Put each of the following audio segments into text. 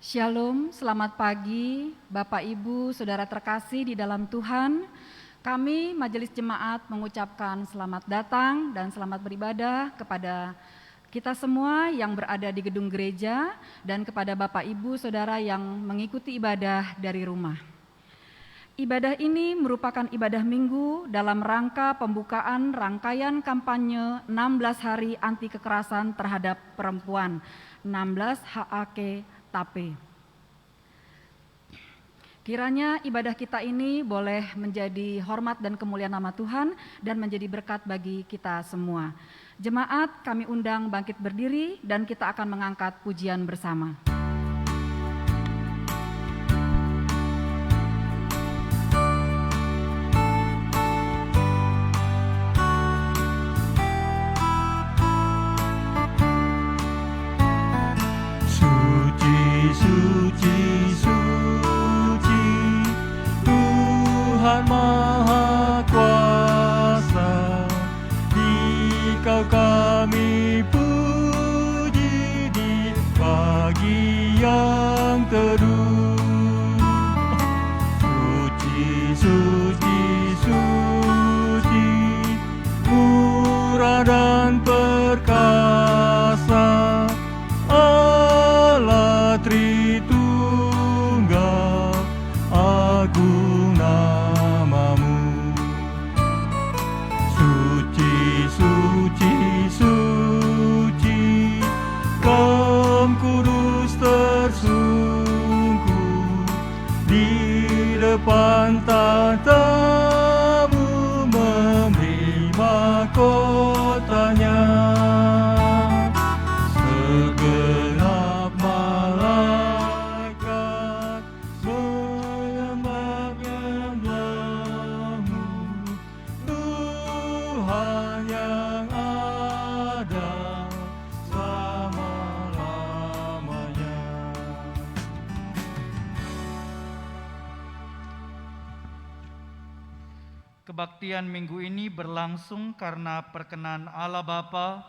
Shalom, selamat pagi Bapak Ibu, Saudara terkasih di dalam Tuhan. Kami Majelis Jemaat mengucapkan selamat datang dan selamat beribadah kepada kita semua yang berada di gedung gereja dan kepada Bapak Ibu Saudara yang mengikuti ibadah dari rumah. Ibadah ini merupakan ibadah minggu dalam rangka pembukaan rangkaian kampanye 16 hari anti kekerasan terhadap perempuan, 16 HAK Tape. Kiranya ibadah kita ini boleh menjadi hormat dan kemuliaan nama Tuhan dan menjadi berkat bagi kita semua. Jemaat, kami undang bangkit berdiri dan kita akan mengangkat pujian bersama. Tuhan Maha Kuasa, Dikau kami puji di pagi yang teduh. Suci, suci, suci, murah dan perkasa, Allah Tritunggal, agung namamu. Suci, suci, suci, Kam kudus tersungkur di depan tahta-Mu memberi mahkotanya. Segenap malaikat menyembah-nyembah-Mu, Tuhan yang ada selama-lamanya. Kebaktian minggu ini berlangsung karena perkenan Allah Bapa,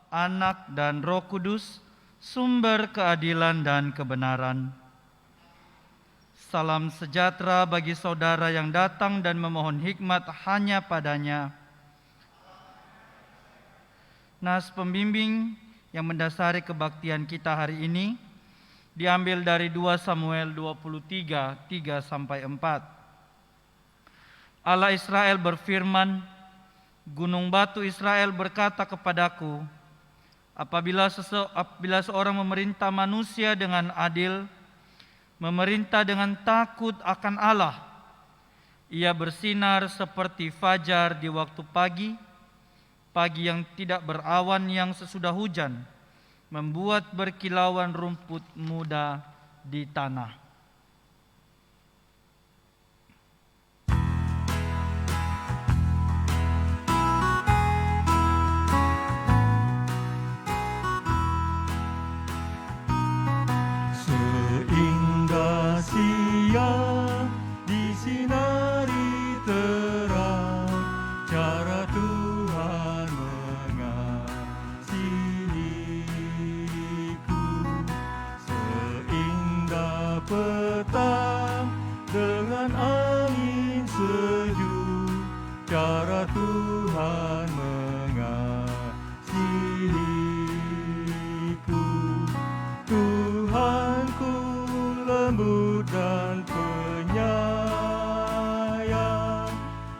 Anak dan Roh Kudus, sumber keadilan dan kebenaran. Salam sejahtera bagi saudara yang datang dan memohon hikmat hanya padanya. Nas pembimbing yang mendasari kebaktian kita hari ini diambil dari 2 Samuel 23, 3-4. Allah Israel berfirman, Gunung batu Israel berkata kepadaku, apabila seorang memerintah manusia dengan adil, memerintah dengan takut akan Allah, ia bersinar seperti fajar di waktu pagi, pagi yang tidak berawan yang sesudah hujan, membuat berkilauan rumput muda di tanah. Sehingga siang disinari terang, cara Tuhan mengasihiku. Sehingga petang dengan angin sejuk, cara Tuhan mengasihiku. Tuhanku lembut dan penyayang,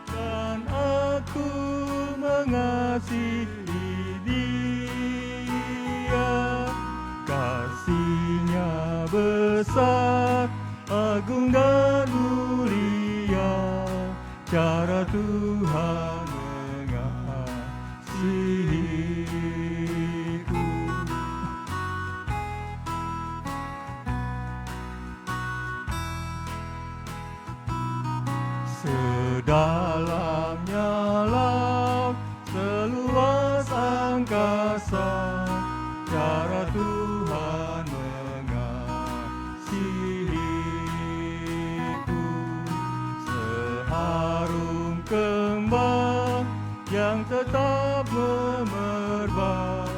dan aku mengasihi Dia. Kasih-Nya besar, agung dan mulia, cara Tuhan mengasihiku. Sedalamnya laut, seluas angkasa, cara Tuhan mengasihiku. Seharum kembang yang tetap memerbak,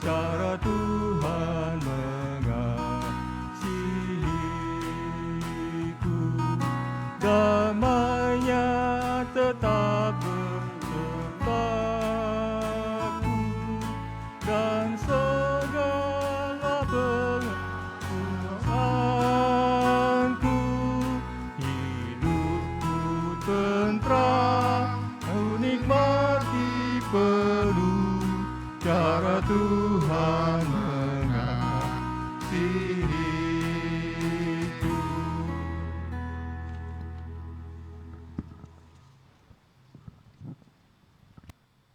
cara Tuhan mengasihiku.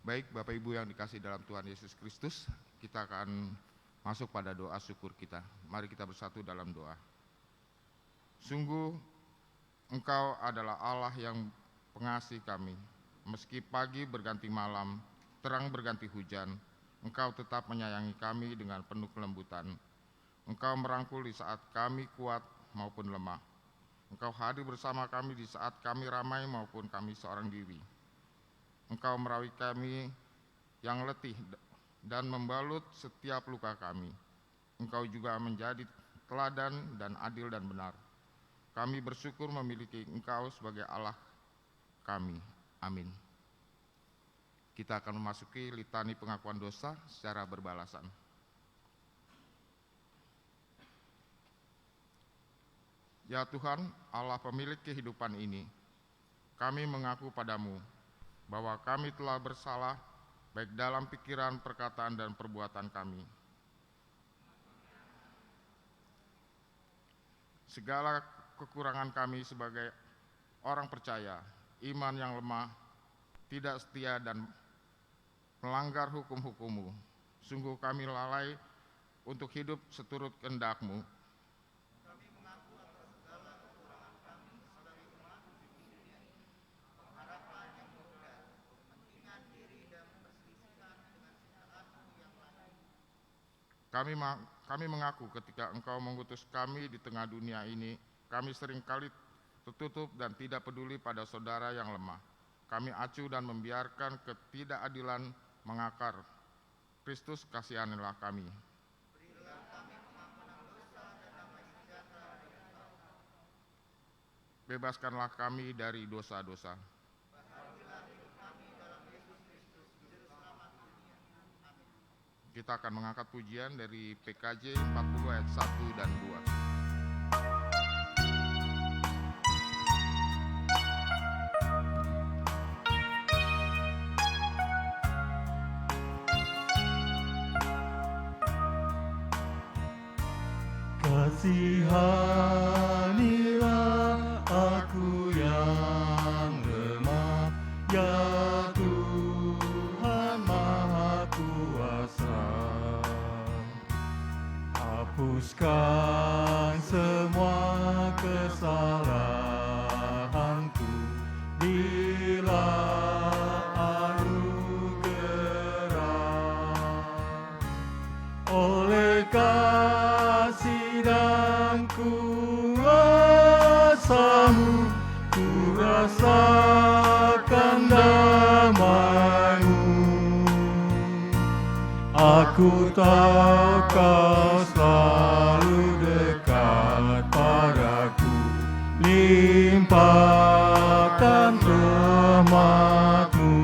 Baik Bapak Ibu yang dikasihi dalam Tuhan Yesus Kristus, kita akan masuk pada doa syukur kita. Mari kita bersatu dalam doa. Sungguh Engkau adalah Allah yang pengasih kami. Meski pagi berganti malam, terang berganti hujan, Engkau tetap menyayangi kami dengan penuh kelembutan. Engkau merangkul di saat kami kuat maupun lemah. Engkau hadir bersama kami di saat kami ramai maupun kami seorang diri. Engkau merawat kami yang letih dan membalut setiap luka kami. Engkau juga menjadi teladan dan adil dan benar. Kami bersyukur memiliki Engkau sebagai Allah kami. Amin. Kita akan memasuki litani pengakuan dosa secara berbalasan. Ya Tuhan, Allah pemilik kehidupan ini, kami mengaku padamu bahwa kami telah bersalah baik dalam pikiran, perkataan, dan perbuatan kami. Segala kekurangan kami sebagai orang percaya, iman yang lemah, tidak setia, dan melanggar hukum-hukum-Mu. Sungguh kami lalai untuk hidup seturut kehendak-Mu. Kami mengaku ketika Engkau mengutus kami di tengah dunia ini, kami seringkali tertutup dan tidak peduli pada saudara yang lemah. Kami acuh dan membiarkan ketidakadilan mengakar. Kristus, kasihanilah kami. Bebaskanlah kami dari dosa-dosa. Kita akan mengangkat pujian dari PKJ 40 ayat 1 dan 2. Kasihanilah aku yang lemah, ya Tuhan Maha Kuasa. Hapuskan semua kesalahanku bila anugerah. Oleh kasih dan kuasa-Mu, ku rasakan damai-Mu. Aku tahu Kau selalu dekat padaku, limpahkan rahmat-Mu.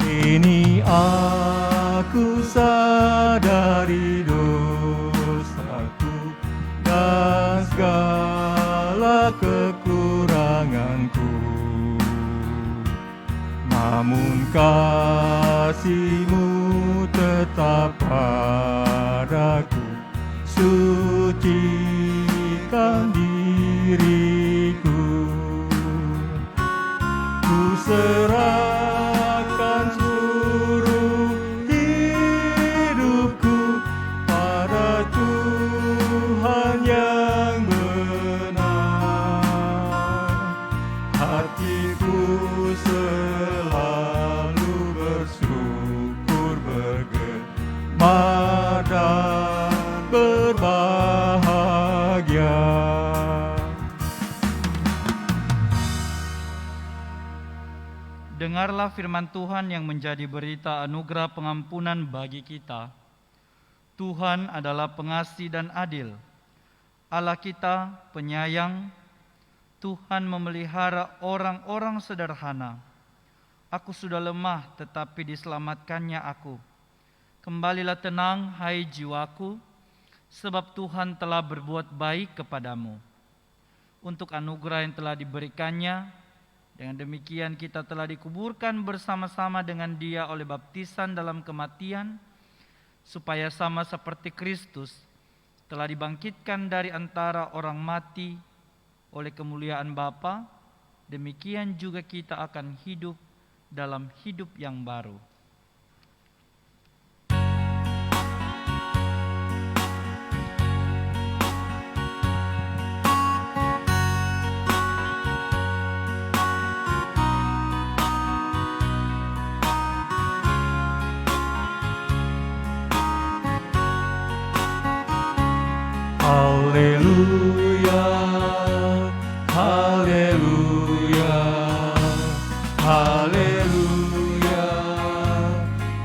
Ini aku sadari dosaku dan segala kekuranganku, namun kasih-Mu tetap padaku, sucikan diriku. Ku serahkan seluruh hidupku pada Tuhan yang benar. Hatiku selalu bersyukur, bergema dan berbahagia. Dengarlah firman Tuhan yang menjadi berita anugerah pengampunan bagi kita. Tuhan adalah pengasih dan adil. Allah kita penyayang. Tuhan memelihara orang-orang sederhana. Aku sudah lemah, tetapi diselamatkannya aku. Kembalilah tenang, hai jiwaku, sebab Tuhan telah berbuat baik kepadamu. Untuk anugerah yang telah diberikannya, dengan demikian kita telah dikuburkan bersama-sama dengan Dia oleh baptisan dalam kematian, supaya sama seperti Kristus telah dibangkitkan dari antara orang mati oleh kemuliaan Bapa, demikian juga kita akan hidup dalam hidup yang baru. Haleluya, haleluya, haleluya,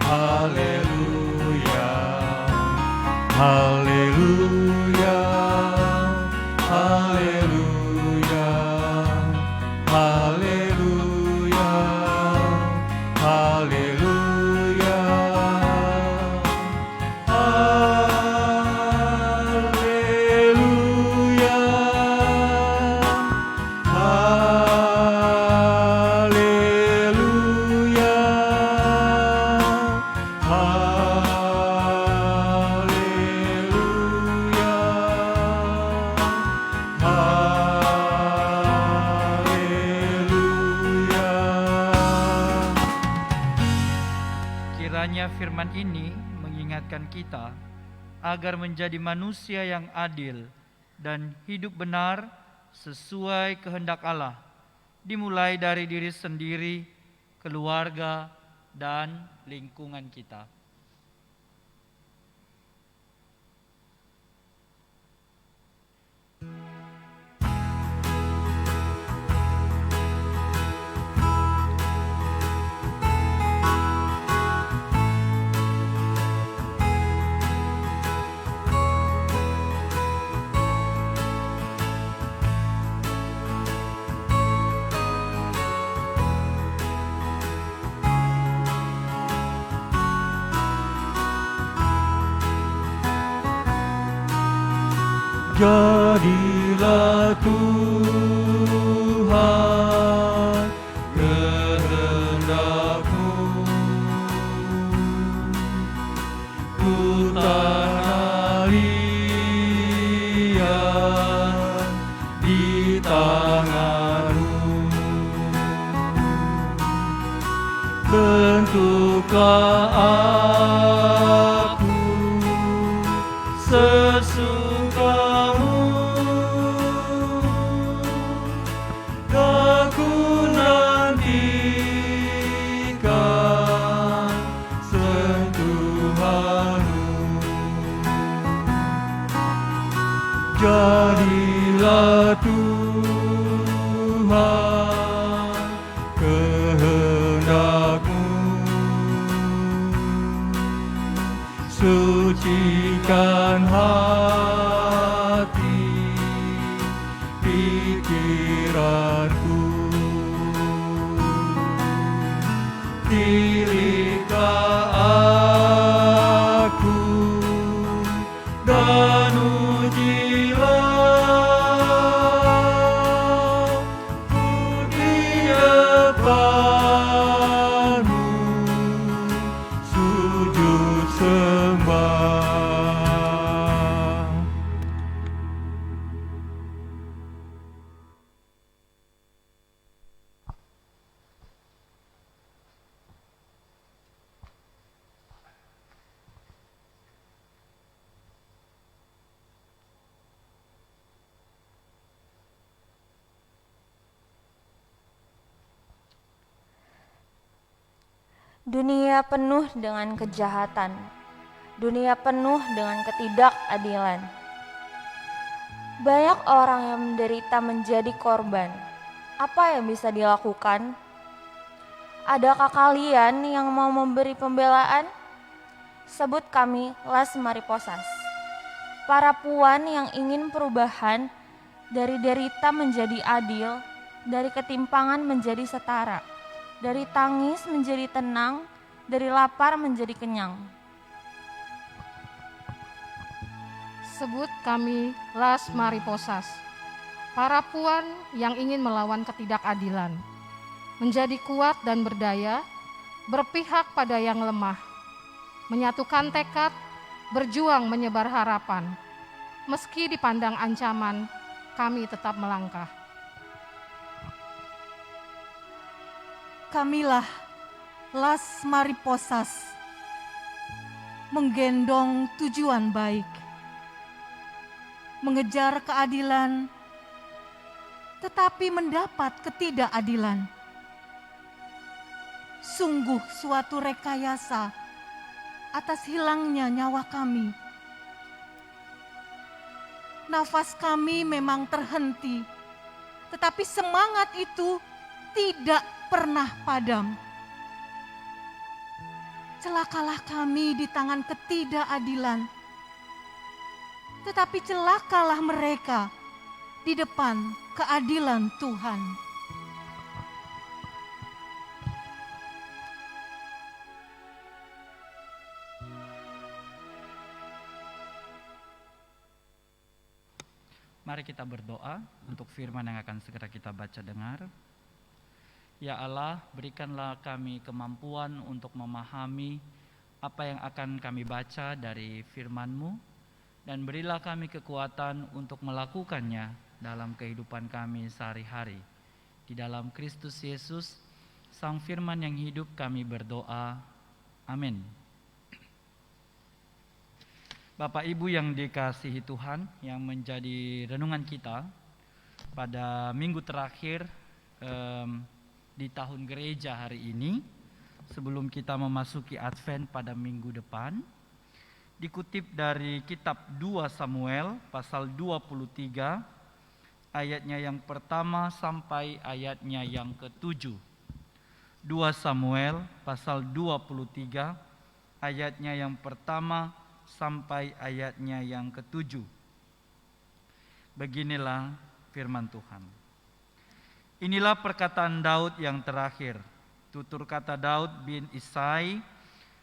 haleluya, haleluya, haleluya, haleluya, haleluya. Kiranya firman ini mengingatkan kita agar menjadi manusia yang adil dan hidup benar sesuai kehendak Allah, dimulai dari diri sendiri, keluarga, dan lingkungan kita. Jadilah Tuhan kehendak-Mu, ku tanah liat di tangan-Mu. Bentuklah aku sesuka-Mu, aku nantikan sentuhan-Mu. Jadilah Tuhan kehendak-Mu, sucikan hati pikiranku, pilihlah aku dan ujilah ku di depan-Mu, sujud sembah. Dunia penuh dengan kejahatan, dunia penuh dengan ketidakadilan. Banyak orang yang menderita menjadi korban. Apa yang bisa dilakukan? Adakah kalian yang mau memberi pembelaan? Sebut kami Las Mariposas, para puan yang ingin perubahan dari derita menjadi adil, dari ketimpangan menjadi setara, dari tangis menjadi tenang, dari lapar menjadi kenyang. Sebut kami Las Mariposas, para puan yang ingin melawan ketidakadilan, menjadi kuat dan berdaya, berpihak pada yang lemah, menyatukan tekad, berjuang menyebar harapan. Meski dipandang ancaman, kami tetap melangkah. Kamilah Las Mariposas menggendong tujuan baik, mengejar keadilan, tetapi mendapat ketidakadilan. Sungguh suatu rekayasa atas hilangnya nyawa kami. Nafas kami memang terhenti, tetapi semangat itu tidak pernah padam. Celakalah kami di tangan ketidakadilan, tetapi celakalah mereka di depan keadilan Tuhan. Mari kita berdoa untuk firman yang akan segera kita baca dengar. Ya Allah, berikanlah kami kemampuan untuk memahami apa yang akan kami baca dari firman-Mu, dan berilah kami kekuatan untuk melakukannya dalam kehidupan kami sehari-hari. Di dalam Kristus Yesus, Sang Firman yang hidup, kami berdoa. Amin. Bapak Ibu yang dikasihi Tuhan, yang menjadi renungan kita pada minggu terakhir di tahun gereja hari ini, sebelum kita memasuki Advent pada minggu depan, dikutip dari kitab 2 Samuel pasal 23 ayatnya yang pertama sampai ayatnya yang ke-7. 2 Samuel pasal 23 ayatnya yang pertama sampai ayatnya yang ke-7. Beginilah firman Tuhan. Inilah perkataan Daud yang terakhir, tutur kata Daud bin Isai,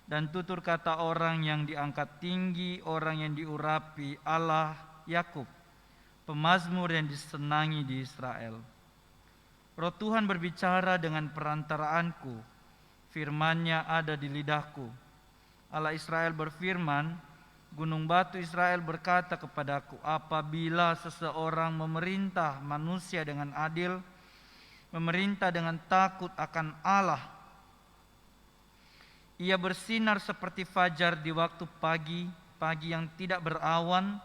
dan tutur kata orang yang diangkat tinggi, orang yang diurapi Allah Yakub, pemazmur yang disenangi di Israel. Roh Tuhan berbicara dengan perantaraanku, firman-Nya ada di lidahku. Allah Israel berfirman, gunung batu Israel berkata kepadaku, apabila seseorang memerintah manusia dengan adil, memerintah dengan takut akan Allah, ia bersinar seperti fajar di waktu pagi, pagi yang tidak berawan,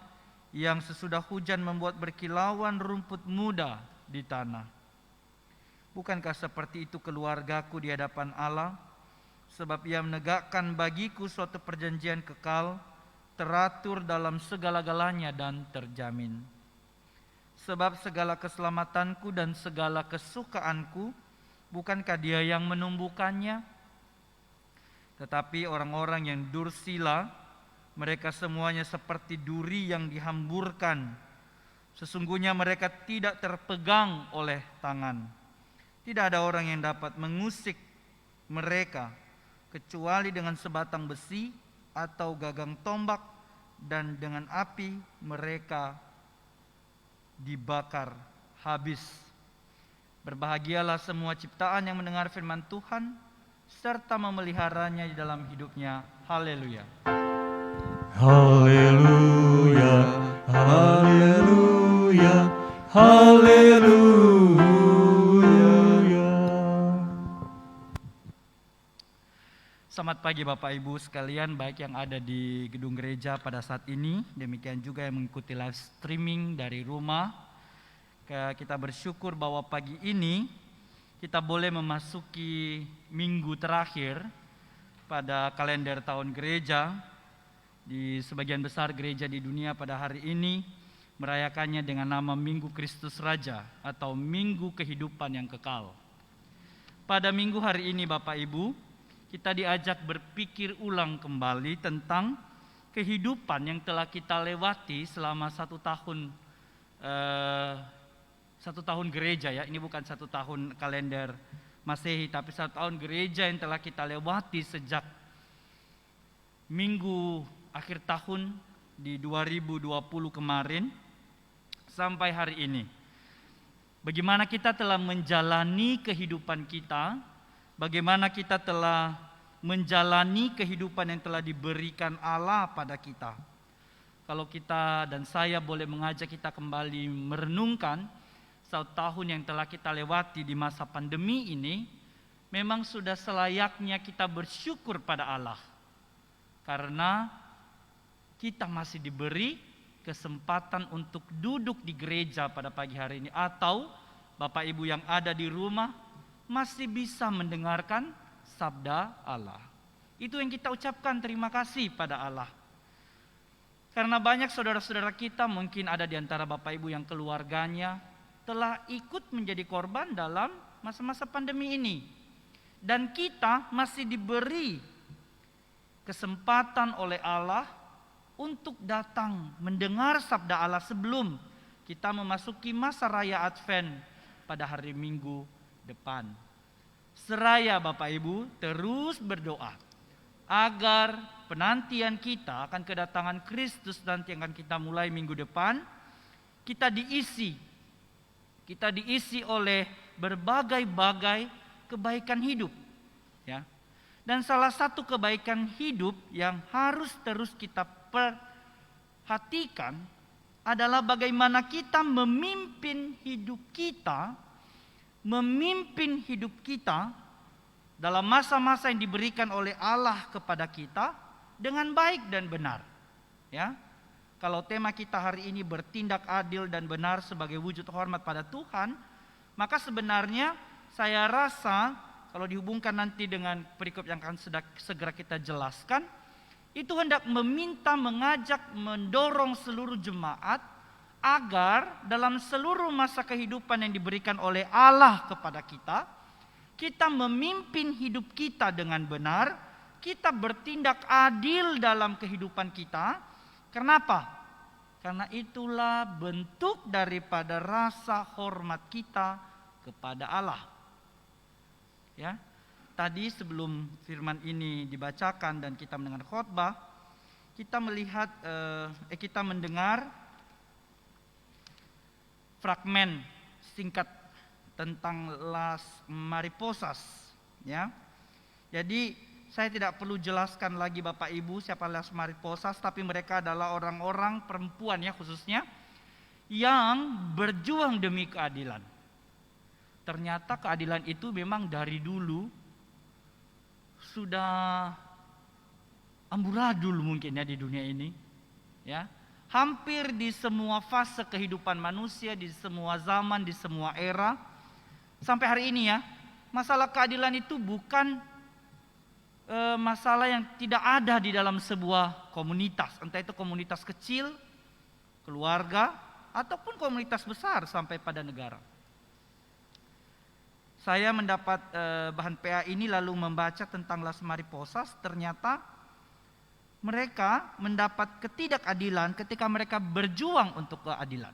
yang sesudah hujan membuat berkilauan rumput muda di tanah. Bukankah seperti itu keluargaku di hadapan Allah? Sebab ia menegakkan bagiku suatu perjanjian kekal, teratur dalam segala-galanya dan terjamin. Sebab segala keselamatanku dan segala kesukaanku, bukankah Dia yang menumbuhkannya? Tetapi orang-orang yang dursila, mereka semuanya seperti duri yang dihamburkan. Sesungguhnya mereka tidak terpegang oleh tangan. Tidak ada orang yang dapat mengusik mereka, kecuali dengan sebatang besi atau gagang tombak, dan dengan api mereka dibakar habis. Berbahagialah semua ciptaan yang mendengar firman Tuhan, serta memeliharanya di dalam hidupnya. Haleluya. Haleluya, haleluya, haleluya. Selamat pagi Bapak Ibu sekalian, baik yang ada di gedung gereja pada saat ini, demikian juga yang mengikuti live streaming dari rumah. Kita bersyukur bahwa pagi ini kita boleh memasuki minggu terakhir pada kalender tahun gereja. Di sebagian besar gereja di dunia pada hari ini merayakannya dengan nama Minggu Kristus Raja atau Minggu Kehidupan yang Kekal. Pada minggu hari ini Bapak Ibu, kita diajak berpikir ulang kembali tentang kehidupan yang telah kita lewati selama satu tahun gereja ya. Ini bukan 1 tahun kalender Masehi, tapi 1 tahun gereja yang telah kita lewati sejak minggu akhir tahun di 2020 kemarin sampai hari ini. Bagaimana kita telah menjalani kehidupan kita, bagaimana kita telah menjalani kehidupan yang telah diberikan Allah pada kita. Kalau kita dan saya boleh mengajak kita kembali merenungkan 1 tahun yang telah kita lewati di masa pandemi ini, memang sudah selayaknya kita bersyukur pada Allah. Karena kita masih diberi kesempatan untuk duduk di gereja pada pagi hari ini. Atau Bapak Ibu yang ada di rumah masih bisa mendengarkan sabda Allah. Itu yang kita ucapkan terima kasih pada Allah. Karena banyak saudara-saudara kita mungkin ada di antara Bapak Ibu yang keluarganya telah ikut menjadi korban dalam masa-masa pandemi ini. Dan kita masih diberi kesempatan oleh Allah untuk datang mendengar sabda Allah sebelum kita memasuki masa raya Advent pada hari Minggu depan. Seraya Bapak Ibu terus berdoa agar penantian kita akan kedatangan Kristus nanti yang akan kita mulai minggu depan, kita diisi oleh berbagai-bagai kebaikan hidup, ya. Dan salah satu kebaikan hidup yang harus terus kita perhatikan adalah bagaimana kita memimpin hidup kita dalam masa-masa yang diberikan oleh Allah kepada kita dengan baik dan benar, ya. Kalau tema kita hari ini bertindak adil dan benar sebagai wujud hormat pada Tuhan, maka sebenarnya saya rasa kalau dihubungkan nanti dengan perikop yang akan segera kita jelaskan, itu hendak meminta, mengajak, mendorong seluruh jemaat agar dalam seluruh masa kehidupan yang diberikan oleh Allah kepada kita memimpin hidup kita dengan benar, kita bertindak adil dalam kehidupan kita. Kenapa? Karena itulah bentuk daripada rasa hormat kita kepada Allah. Ya, tadi sebelum firman ini dibacakan dan kita mendengar khotbah, kita mendengar fragmen singkat tentang Las Mariposas, ya. Jadi saya tidak perlu jelaskan lagi Bapak Ibu siapa Las Mariposas, tapi mereka adalah orang-orang perempuan ya khususnya yang berjuang demi keadilan. Ternyata keadilan itu memang dari dulu sudah amburadul mungkin ya di dunia ini, ya. Hampir di semua fase kehidupan manusia, di semua zaman, di semua era, sampai hari ini ya, masalah keadilan itu bukan masalah yang tidak ada di dalam sebuah komunitas, entah itu komunitas kecil, keluarga, ataupun komunitas besar sampai pada negara. Saya mendapat bahan PA ini lalu membaca tentang Las Mariposas. Ternyata mereka mendapat ketidakadilan ketika mereka berjuang untuk keadilan.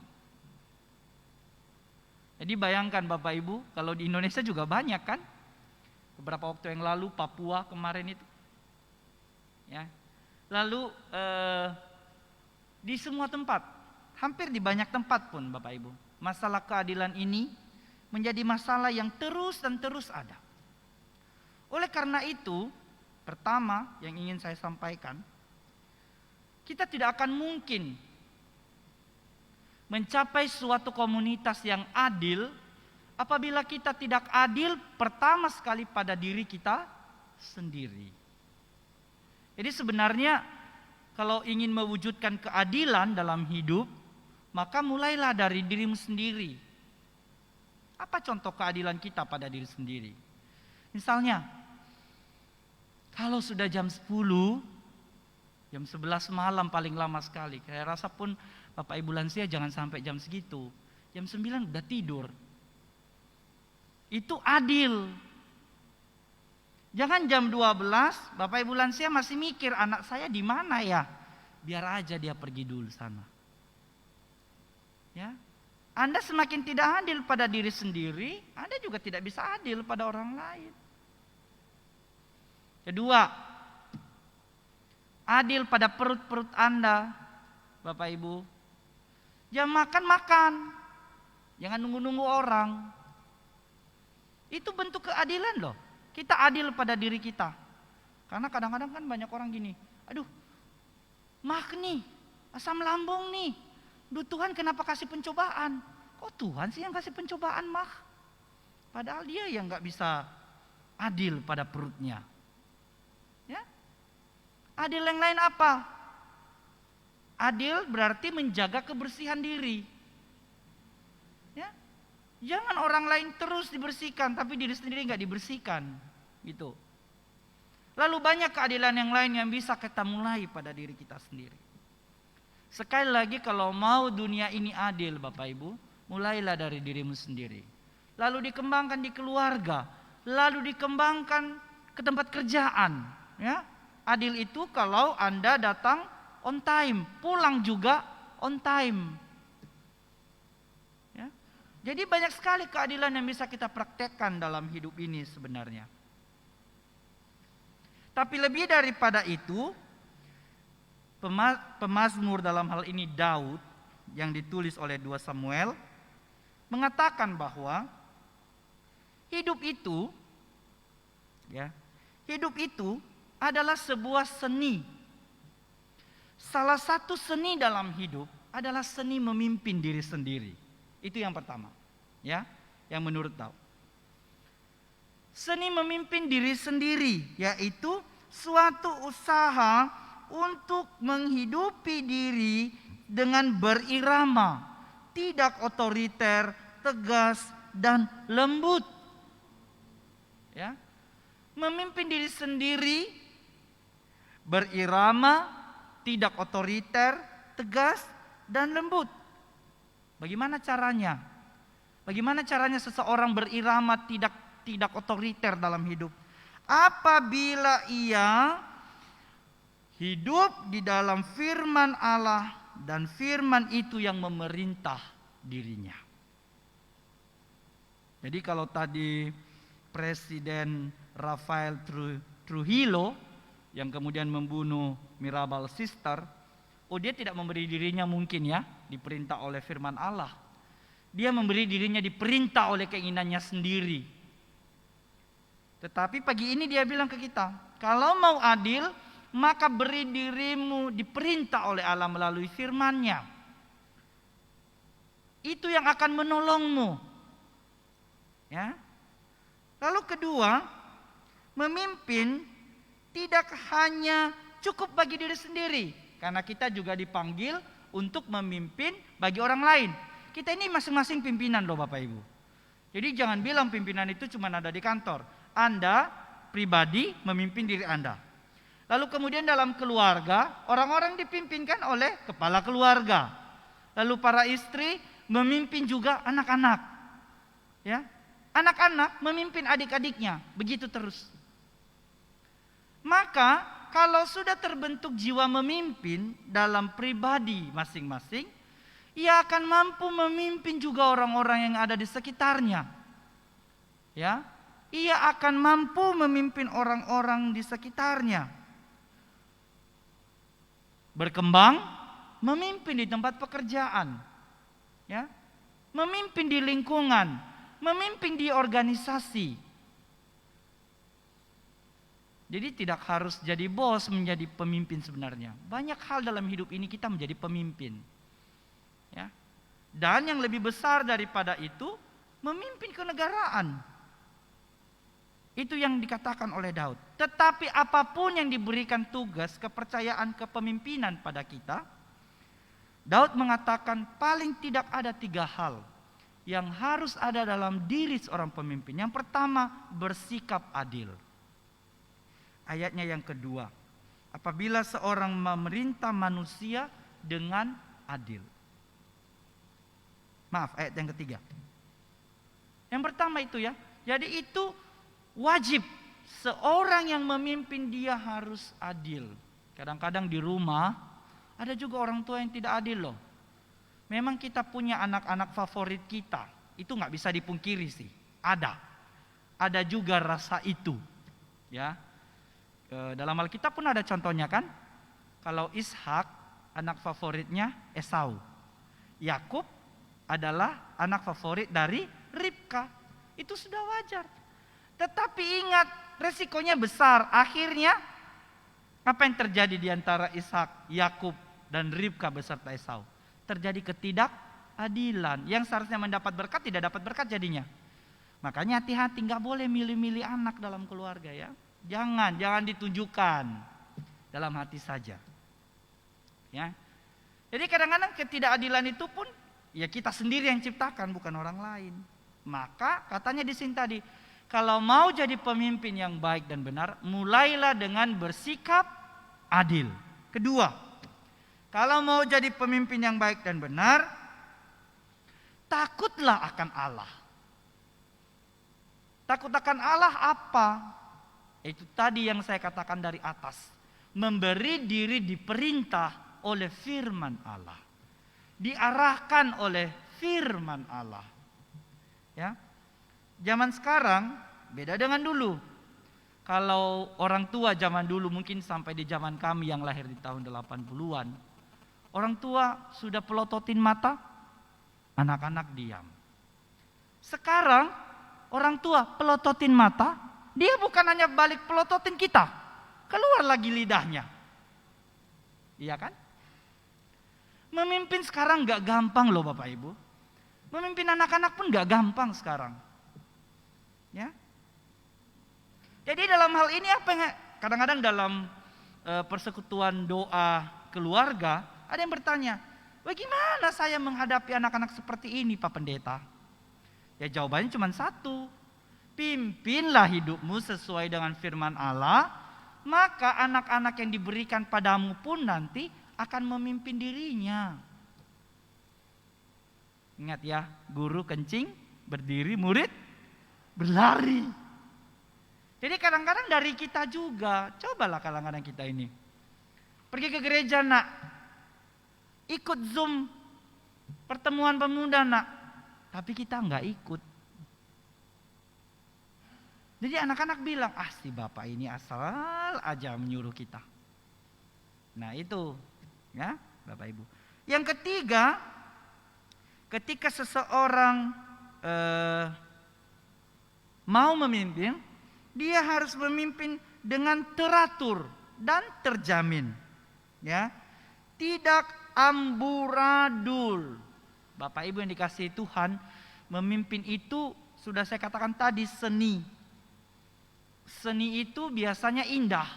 Jadi bayangkan Bapak Ibu, kalau di Indonesia juga banyak kan. Beberapa waktu yang lalu Papua kemarin itu, ya. Lalu di semua tempat, hampir di banyak tempat pun Bapak Ibu, masalah keadilan ini menjadi masalah yang terus dan terus ada. Oleh karena itu, pertama yang ingin saya sampaikan, kita tidak akan mungkin mencapai suatu komunitas yang adil apabila kita tidak adil pertama sekali pada diri kita sendiri. Jadi sebenarnya kalau ingin mewujudkan keadilan dalam hidup, maka mulailah dari dirimu sendiri. Apa contoh keadilan kita pada diri sendiri? Misalnya, kalau sudah jam 10, jam 11 malam paling lama sekali. Saya rasa pun Bapak Ibu lansia jangan sampai jam segitu. Jam 9 udah tidur. Itu adil. Jangan jam 12, Bapak Ibu lansia masih mikir anak saya di mana ya? Biar aja dia pergi dulu sana. Ya. Anda semakin tidak adil pada diri sendiri, Anda juga tidak bisa adil pada orang lain. Kedua, adil pada perut-perut Anda, Bapak Ibu. Jam makan, jangan nunggu-nunggu orang. Itu bentuk keadilan loh. Kita adil pada diri kita. Karena kadang-kadang kan banyak orang gini, aduh, mah nih, asam lambung nih. Duh Tuhan kenapa kasih pencobaan? Kok Tuhan sih yang kasih pencobaan mah? Padahal dia yang gak bisa adil pada perutnya. Ya. Adil yang lain apa? Adil berarti menjaga kebersihan diri. Ya. Jangan orang lain terus dibersihkan, tapi diri sendiri nggak dibersihkan, gitu. Lalu banyak keadilan yang lain yang bisa kita mulai pada diri kita sendiri. Sekali lagi, kalau mau dunia ini adil, Bapak Ibu, mulailah dari dirimu sendiri. Lalu dikembangkan di keluarga, lalu dikembangkan ke tempat kerjaan. Ya. Adil itu kalau Anda datang on time, pulang juga on time. Ya. Jadi banyak sekali keadilan yang bisa kita praktekkan dalam hidup ini sebenarnya. Tapi lebih daripada itu, pemazmur dalam hal ini Daud yang ditulis oleh 2 Samuel mengatakan bahwa hidup itu adalah sebuah seni. Salah satu seni dalam hidup adalah seni memimpin diri sendiri. Itu yang pertama, ya, yang menurut Daud. Seni memimpin diri sendiri, yaitu suatu usaha untuk menghidupi diri dengan berirama, tidak otoriter, tegas, dan lembut. Ya. Memimpin diri sendiri, berirama, tidak otoriter, tegas, dan lembut. Bagaimana caranya? Bagaimana caranya seseorang berirama, tidak otoriter dalam hidup? Apabila ia hidup di dalam firman Allah dan firman itu yang memerintah dirinya. Jadi kalau tadi Presiden Rafael Trujillo yang kemudian membunuh Mirabal Sister, dia tidak memberi dirinya mungkin ya diperintah oleh firman Allah. Dia memberi dirinya diperintah oleh keinginannya sendiri. Tetapi pagi ini dia bilang ke kita, kalau mau adil, maka beri dirimu diperintah oleh Allah melalui firman-Nya. Itu yang akan menolongmu. Ya. Lalu kedua, memimpin tidak hanya cukup bagi diri sendiri, karena kita juga dipanggil untuk memimpin bagi orang lain. Kita ini masing-masing pimpinan loh Bapak Ibu. Jadi jangan bilang pimpinan itu cuma ada di kantor. Anda pribadi memimpin diri Anda. Lalu kemudian dalam keluarga, orang-orang dipimpinkan oleh kepala keluarga. Lalu para istri memimpin juga anak-anak. Ya. Anak-anak memimpin adik-adiknya, begitu terus. Maka kalau sudah terbentuk jiwa memimpin dalam pribadi masing-masing, ia akan mampu memimpin juga orang-orang yang ada di sekitarnya. Ya. Ia akan mampu memimpin orang-orang di sekitarnya. Berkembang, memimpin di tempat pekerjaan. Ya. Memimpin di lingkungan, memimpin di organisasi. Jadi tidak harus jadi bos menjadi pemimpin sebenarnya. Banyak hal dalam hidup ini kita menjadi pemimpin. Ya. Dan yang lebih besar daripada itu, memimpin kenegaraan. Itu yang dikatakan oleh Daud. Tetapi apapun yang diberikan tugas, kepercayaan, kepemimpinan pada kita, Daud mengatakan paling tidak ada 3 hal yang harus ada dalam diri seorang pemimpin. Yang pertama, bersikap adil. Ayatnya yang kedua, apabila seorang memerintah manusia dengan adil. Maaf, ayat yang ketiga. Yang pertama itu ya, jadi itu wajib seorang yang memimpin dia harus adil. Kadang-kadang di rumah ada juga orang tua yang tidak adil loh. Memang kita punya anak-anak favorit kita, itu nggak bisa dipungkiri sih. Ada juga rasa itu, ya. Dalam Alkitab pun ada contohnya kan. Kalau Ishak anak favoritnya Esau, Yakub adalah anak favorit dari Ribka. Itu sudah wajar. Tetapi ingat, resikonya besar. Akhirnya apa yang terjadi di antara Ishak, Yakub, dan Ribka beserta Esau? Terjadi ketidakadilan. Yang seharusnya mendapat berkat tidak dapat berkat jadinya. Makanya hati-hati, nggak boleh milih-milih anak dalam keluarga ya. Jangan ditunjukkan, dalam hati saja. Ya. Jadi kadang-kadang ketidakadilan itu pun ya kita sendiri yang ciptakan, bukan orang lain. Maka katanya di sini tadi, kalau mau jadi pemimpin yang baik dan benar, mulailah dengan bersikap adil. Kedua, kalau mau jadi pemimpin yang baik dan benar, takutlah akan Allah. Takut akan Allah apa? Itu tadi yang saya katakan dari atas. Memberi diri diperintah oleh firman Allah. Diarahkan oleh firman Allah. Ya. Zaman sekarang beda dengan dulu. Kalau orang tua zaman dulu, mungkin sampai di zaman kami yang lahir di tahun 80-an. Orang tua sudah pelototin mata, anak-anak diam. Sekarang orang tua pelototin mata, dia bukan hanya balik pelototin kita, keluar lagi lidahnya. Iya kan? Memimpin sekarang gak gampang loh Bapak Ibu. Memimpin anak-anak pun gak gampang sekarang. Ya. Jadi dalam hal ini apa yang kadang-kadang dalam persekutuan doa keluarga, ada yang bertanya, bagaimana saya menghadapi anak-anak seperti ini Pak Pendeta? Ya jawabannya cuma satu, pimpinlah hidupmu sesuai dengan firman Allah, maka anak-anak yang diberikan padamu pun nanti akan memimpin dirinya. Ingat ya, guru kencing, berdiri, murid berlari. Jadi kadang-kadang dari kita juga, cobalah kadang-kadang kita ini. Pergi ke gereja nak, ikut Zoom pertemuan pemuda nak, tapi kita nggak ikut. Jadi anak-anak bilang, si bapak ini asal aja menyuruh kita. Nah itu, ya Bapak Ibu. Yang ketiga, ketika seseorang mau memimpin, dia harus memimpin dengan teratur dan terjamin. Ya, tidak amburadul. Bapak Ibu yang dikasihi Tuhan, memimpin itu sudah saya katakan tadi seni. Seni itu biasanya indah.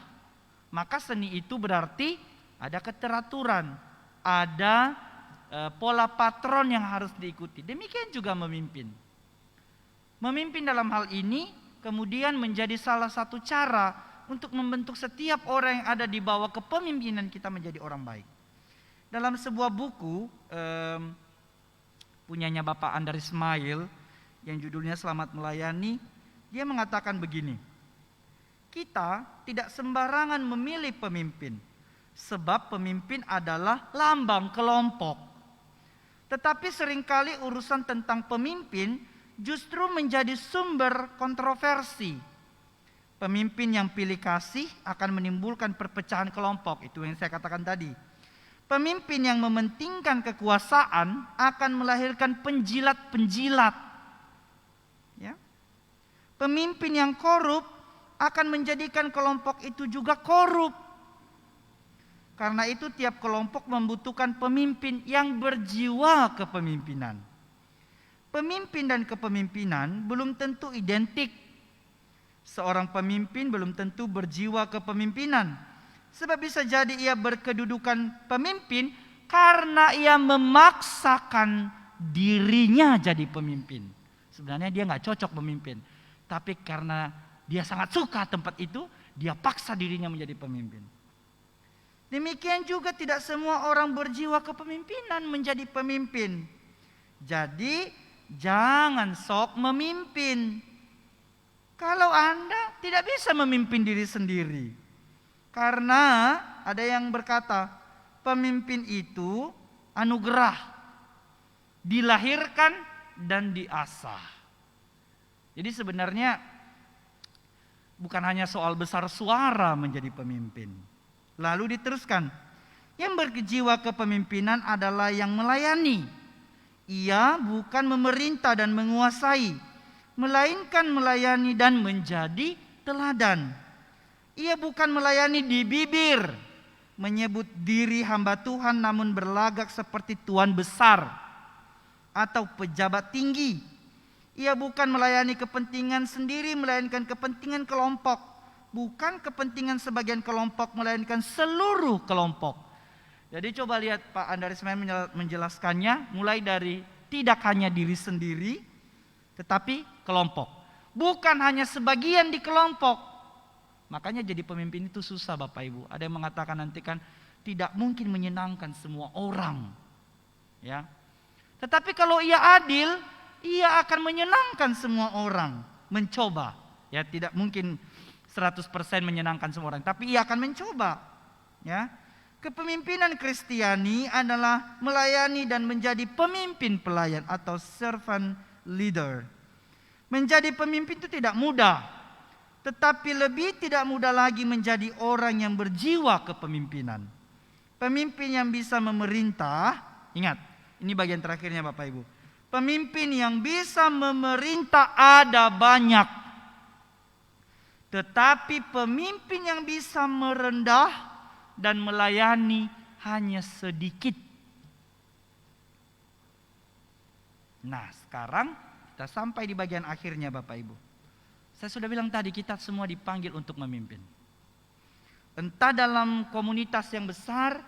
Maka seni itu berarti ada keteraturan, ada pola patron yang harus diikuti. Demikian juga memimpin. Memimpin dalam hal ini kemudian menjadi salah satu cara untuk membentuk setiap orang yang ada di bawah kepemimpinan kita menjadi orang baik. Dalam sebuah buku punyanya Bapak Andar Ismail yang judulnya Selamat Melayani, dia mengatakan begini, kita tidak sembarangan memilih pemimpin, sebab pemimpin adalah lambang kelompok. Tetapi seringkali urusan tentang pemimpin justru menjadi sumber kontroversi. Pemimpin yang pilih kasih akan menimbulkan perpecahan kelompok, itu yang saya katakan tadi. Pemimpin yang mementingkan kekuasaan akan melahirkan penjilat-penjilat. Ya. Pemimpin yang korup akan menjadikan kelompok itu juga korup. Karena itu tiap kelompok membutuhkan pemimpin yang berjiwa kepemimpinan. Pemimpin dan kepemimpinan belum tentu identik. Seorang pemimpin belum tentu berjiwa kepemimpinan. Sebab bisa jadi ia berkedudukan pemimpin karena ia memaksakan dirinya jadi pemimpin. Sebenarnya dia nggak cocok memimpin, tapi karena dia sangat suka tempat itu, dia paksa dirinya menjadi pemimpin. Demikian juga tidak semua orang berjiwa kepemimpinan menjadi pemimpin. Jadi jangan sok memimpin kalau Anda tidak bisa memimpin diri sendiri. Karena ada yang berkata, pemimpin itu anugerah, dilahirkan dan diasah. Jadi sebenarnya bukan hanya soal besar suara menjadi pemimpin. Lalu diteruskan, yang berjiwa kepemimpinan adalah yang melayani. Ia bukan memerintah dan menguasai, melainkan melayani dan menjadi teladan. Ia bukan melayani di bibir, menyebut diri hamba Tuhan namun berlagak seperti tuan besar atau pejabat tinggi. Ia bukan melayani kepentingan sendiri, melainkan kepentingan kelompok. Bukan kepentingan sebagian kelompok, melainkan seluruh kelompok. Jadi coba lihat Pak Andarisman menjelaskannya, mulai dari tidak hanya diri sendiri, tetapi kelompok. Bukan hanya sebagian di kelompok. Makanya jadi pemimpin itu susah Bapak Ibu. Ada yang mengatakan nanti kan tidak mungkin menyenangkan semua orang. Ya. Tetapi kalau ia adil, ia akan menyenangkan semua orang. Mencoba. Ya, tidak mungkin 100% menyenangkan semua orang, tapi ia akan mencoba. Ya. Kepemimpinan Kristiani adalah melayani dan menjadi pemimpin pelayan atau servant leader. Menjadi pemimpin itu tidak mudah, tetapi lebih tidak mudah lagi menjadi orang yang berjiwa kepemimpinan. Pemimpin yang bisa memerintah, ingat, ini bagian terakhirnya Bapak Ibu. Pemimpin yang bisa memerintah ada banyak. Tetapi pemimpin yang bisa merendah dan melayani hanya sedikit. Nah, sekarang kita sampai di bagian akhirnya Bapak Ibu. Saya sudah bilang tadi, kita semua dipanggil untuk memimpin. Entah dalam komunitas yang besar,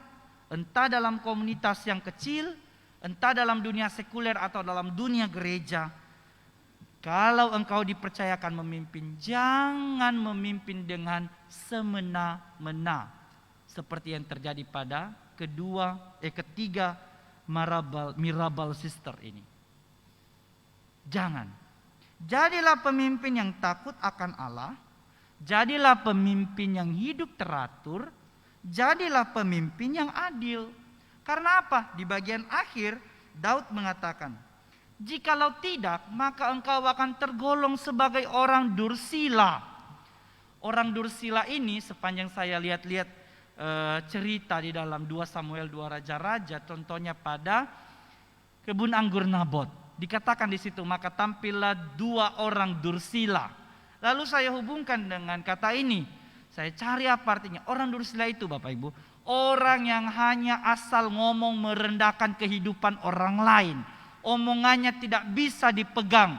entah dalam komunitas yang kecil, entah dalam dunia sekuler atau dalam dunia gereja. Kalau engkau dipercayakan memimpin, jangan memimpin dengan semena-mena. Seperti yang terjadi pada ketiga Mirabal Sister ini. Jangan. Jadilah pemimpin yang takut akan Allah. Jadilah pemimpin yang hidup teratur. Jadilah pemimpin yang adil. Karena apa? Di bagian akhir Daud mengatakan, jikalau tidak, maka engkau akan tergolong sebagai orang dursila. Orang dursila ini sepanjang saya lihat-lihat cerita di dalam 2 Samuel 2 Raja-Raja, contohnya pada kebun anggur Nabot. Dikatakan di situ, maka tampillah 2 orang dursila. Lalu saya hubungkan dengan kata ini. Saya cari apa artinya. Orang dursila itu Bapak Ibu, orang yang hanya asal ngomong merendahkan kehidupan orang lain. Omongannya tidak bisa dipegang.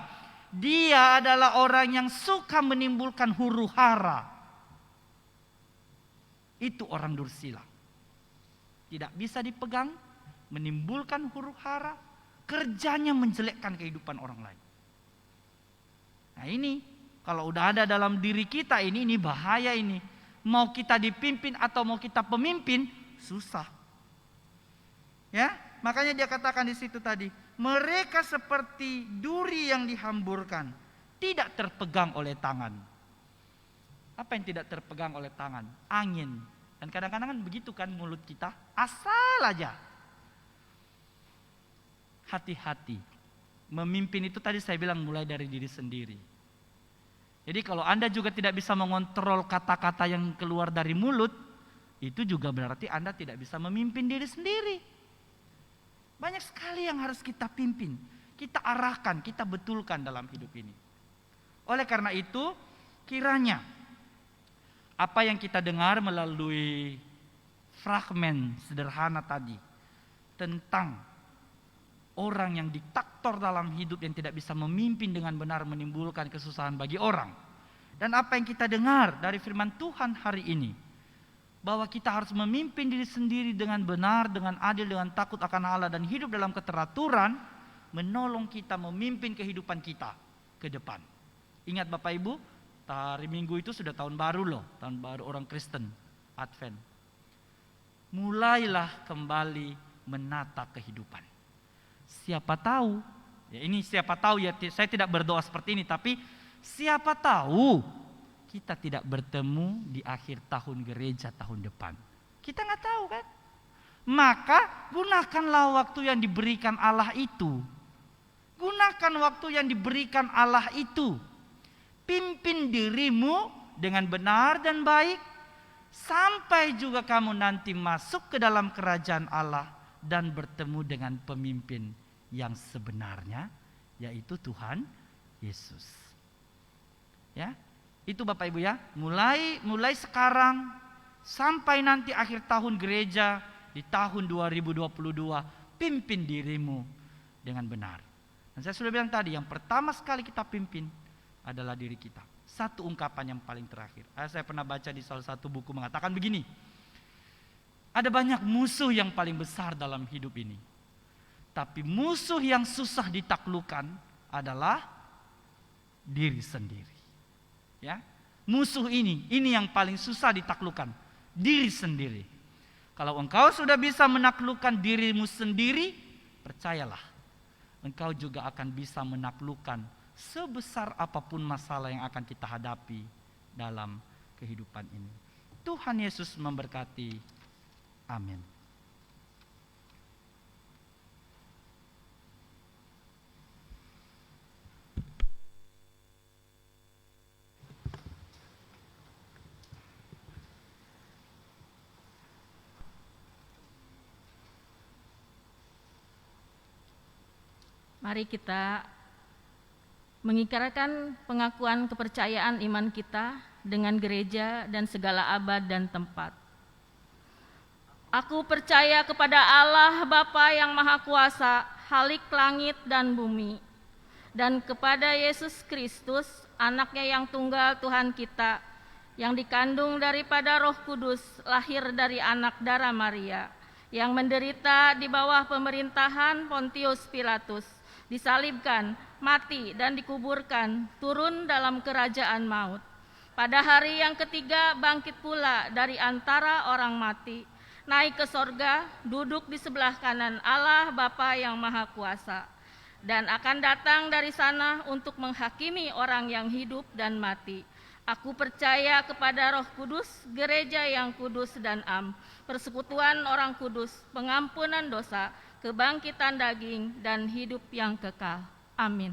Dia adalah orang yang suka menimbulkan huru-hara. Itu orang dursila. Tidak bisa dipegang, menimbulkan huru-hara, kerjanya menjelekkan kehidupan orang lain. Nah ini, kalau udah ada dalam diri kita ini bahaya ini. Mau kita dipimpin atau mau kita pemimpin, susah. Ya, makanya dia katakan di situ tadi, mereka seperti duri yang dihamburkan, tidak terpegang oleh tangan. Apa yang tidak terpegang oleh tangan? Angin. Dan kadang-kadang kan begitu kan mulut kita, asal aja. Hati-hati. Memimpin itu tadi saya bilang mulai dari diri sendiri. Jadi kalau Anda juga tidak bisa mengontrol kata-kata yang keluar dari mulut, itu juga berarti Anda tidak bisa memimpin diri sendiri. Banyak sekali yang harus kita pimpin, kita arahkan, kita betulkan dalam hidup ini. Oleh karena itu, kiranya apa yang kita dengar melalui fragmen sederhana tadi tentang orang yang diktator dalam hidup yang tidak bisa memimpin dengan benar menimbulkan kesusahan bagi orang. Dan apa yang kita dengar dari firman Tuhan hari ini, bahwa kita harus memimpin diri sendiri dengan benar, dengan adil, dengan takut akan Allah dan hidup dalam keteraturan, menolong kita memimpin kehidupan kita ke depan. Ingat Bapak Ibu, hari Minggu itu sudah tahun baru loh, tahun baru orang Kristen, Advent. Mulailah kembali menata kehidupan. Siapa tahu, ya ini siapa tahu ya, saya tidak berdoa seperti ini, tapi siapa tahu kita tidak bertemu di akhir tahun gereja tahun depan. Kita nggak tahu kan? Maka gunakanlah waktu yang diberikan Allah itu. Gunakan waktu yang diberikan Allah itu. Pimpin dirimu dengan benar dan baik, sampai juga kamu nanti masuk ke dalam kerajaan Allah dan bertemu dengan pemimpin yang sebenarnya, yaitu Tuhan Yesus. Ya, itu Bapak Ibu ya, mulai sekarang sampai nanti akhir tahun gereja di tahun 2022, pimpin dirimu dengan benar. Dan saya sudah bilang tadi, yang pertama sekali kita pimpin adalah diri kita. Satu ungkapan yang paling terakhir. Saya pernah baca di salah satu buku mengatakan begini. Ada banyak musuh yang paling besar dalam hidup ini. Tapi musuh yang susah ditaklukkan adalah diri sendiri. Ya, musuh ini yang paling susah ditaklukkan, diri sendiri. Kalau engkau sudah bisa menaklukkan dirimu sendiri, percayalah, engkau juga akan bisa menaklukkan sebesar apapun masalah yang akan kita hadapi dalam kehidupan ini. Tuhan Yesus memberkati. Amin. Mari kita mengikrarkan pengakuan kepercayaan iman kita dengan gereja dan segala abad dan tempat. Aku percaya kepada Allah Bapa yang Maha Kuasa, Khalik langit dan bumi, dan kepada Yesus Kristus, Anaknya yang tunggal Tuhan kita, yang dikandung daripada Roh Kudus, lahir dari anak darah Maria, yang menderita di bawah pemerintahan Pontius Pilatus, disalibkan, mati dan dikuburkan, turun dalam kerajaan maut. Pada hari yang ketiga bangkit pula dari antara orang mati, naik ke sorga, duduk di sebelah kanan Allah Bapa yang Maha Kuasa, dan akan datang dari sana untuk menghakimi orang yang hidup dan mati. Aku percaya kepada Roh Kudus, gereja yang kudus dan am, persekutuan orang kudus, pengampunan dosa, kebangkitan daging, dan hidup yang kekal. Amin.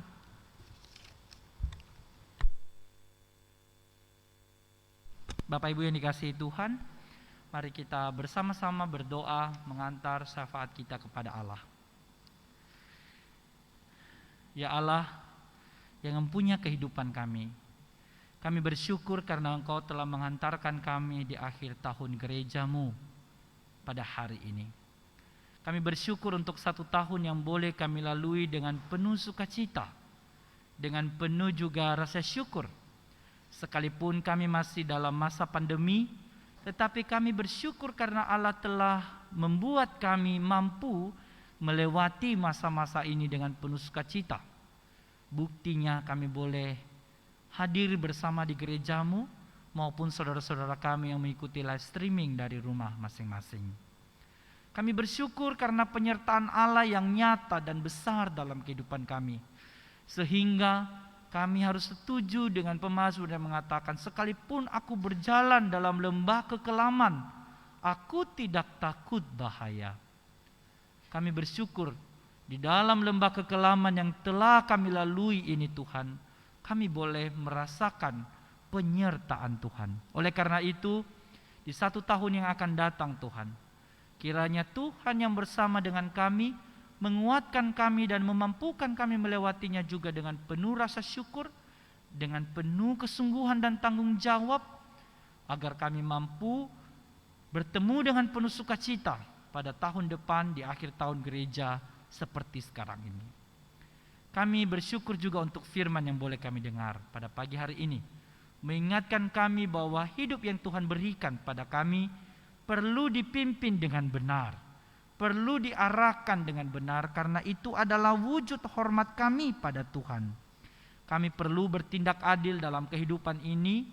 Bapak Ibu yang dikasihi Tuhan, mari kita bersama-sama berdoa mengantar syafaat kita kepada Allah. Ya Allah yang mempunyai kehidupan kami bersyukur karena Engkau telah menghantarkan kami di akhir tahun gereja-Mu pada hari ini. Kami bersyukur untuk 1 tahun yang boleh kami lalui dengan penuh sukacita, dengan penuh juga rasa syukur. Sekalipun kami masih dalam masa pandemi, tetapi kami bersyukur karena Allah telah membuat kami mampu melewati masa-masa ini dengan penuh sukacita. Buktinya kami boleh hadir bersama di gereja-Mu maupun saudara-saudara kami yang mengikuti live streaming dari rumah masing-masing. Kami bersyukur karena penyertaan Allah yang nyata dan besar dalam kehidupan kami. Sehingga kami harus setuju dengan pemazmur yang mengatakan, sekalipun aku berjalan dalam lembah kekelaman, aku tidak takut bahaya. Kami bersyukur di dalam lembah kekelaman yang telah kami lalui ini Tuhan, kami boleh merasakan penyertaan Tuhan. Oleh karena itu, di 1 tahun yang akan datang Tuhan, kiranya Tuhan yang bersama dengan kami, menguatkan kami dan memampukan kami melewatinya juga dengan penuh rasa syukur, dengan penuh kesungguhan dan tanggung jawab, agar kami mampu bertemu dengan penuh sukacita pada tahun depan di akhir tahun gereja seperti sekarang ini. Kami bersyukur juga untuk firman yang boleh kami dengar pada pagi hari ini, mengingatkan kami bahwa hidup yang Tuhan berikan pada kami perlu dipimpin dengan benar, perlu diarahkan dengan benar, karena itu adalah wujud hormat kami pada Tuhan. Kami perlu bertindak adil dalam kehidupan ini,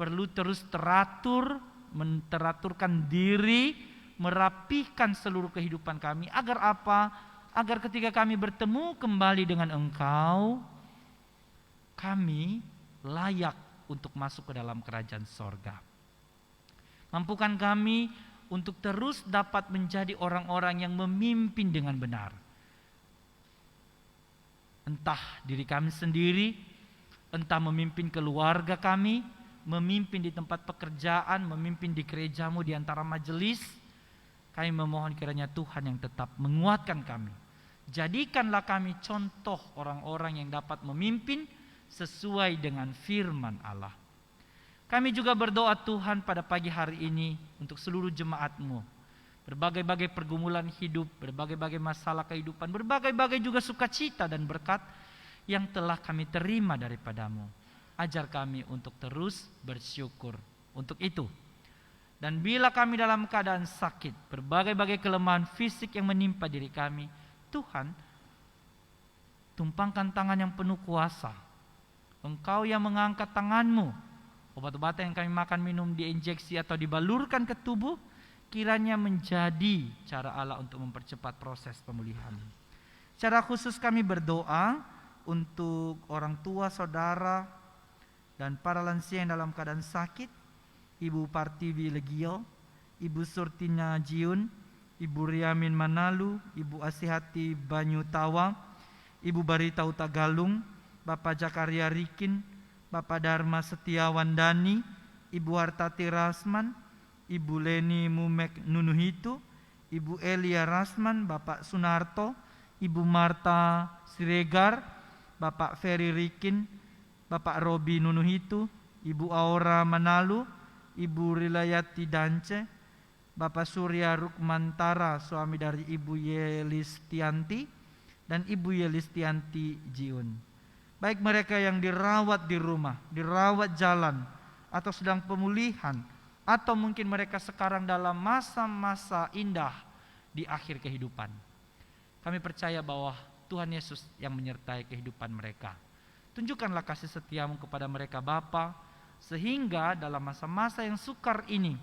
perlu terus teraturkan diri, merapihkan seluruh kehidupan kami. Agar apa? Agar ketika kami bertemu kembali dengan Engkau, kami layak untuk masuk ke dalam kerajaan sorga. Mampukan kami untuk terus dapat menjadi orang-orang yang memimpin dengan benar. Entah diri kami sendiri, entah memimpin keluarga kami, memimpin di tempat pekerjaan, memimpin di gereja-Mu di antara majelis. Kami memohon kiranya Tuhan yang tetap menguatkan kami. Jadikanlah kami contoh orang-orang yang dapat memimpin sesuai dengan firman Allah. Kami juga berdoa Tuhan pada pagi hari ini untuk seluruh jemaat-Mu. berbagai-bagai pergumulan hidup, berbagai-bagai masalah kehidupan, berbagai-bagai juga sukacita dan berkat yang telah kami terima daripadamu. Ajar kami untuk terus bersyukur untuk itu. Dan bila kami dalam keadaan sakit, berbagai-bagai kelemahan fisik yang menimpa diri kami, Tuhan, tumpangkan tangan yang penuh kuasa. Engkau yang mengangkat tangan-Mu, obat-obatan yang kami makan, minum, diinjeksi atau dibalurkan ke tubuh, kiranya menjadi cara Allah untuk mempercepat proses pemulihan. Secara khusus kami berdoa untuk orang tua, saudara, dan para lansia yang dalam keadaan sakit, Ibu Partiwi Legio, Ibu Surtina Jiun, Ibu Riamin Manalu, Ibu Asihati Banyutawa, Ibu Barita Utagalung, Bapak Jakaria Rikin, Bapak Dharma Setiawan Dani, Ibu Hartati Rasman, Ibu Leni Mumek Nunuhitu, Ibu Elia Rasman, Bapak Sunarto, Ibu Marta Siregar, Bapak Ferry Rikin, Bapak Robi Nunuhitu, Ibu Aura Manalu, Ibu Rilayati Dance, Bapak Surya Rukmantara, suami dari Ibu Yelistianti, dan Ibu Yelistianti Jiun. Baik mereka yang dirawat di rumah, dirawat jalan, atau sedang pemulihan, atau mungkin mereka sekarang dalam masa-masa indah di akhir kehidupan. Kami percaya bahwa Tuhan Yesus yang menyertai kehidupan mereka. Tunjukkanlah kasih setiamu kepada mereka Bapa, sehingga dalam masa-masa yang sukar ini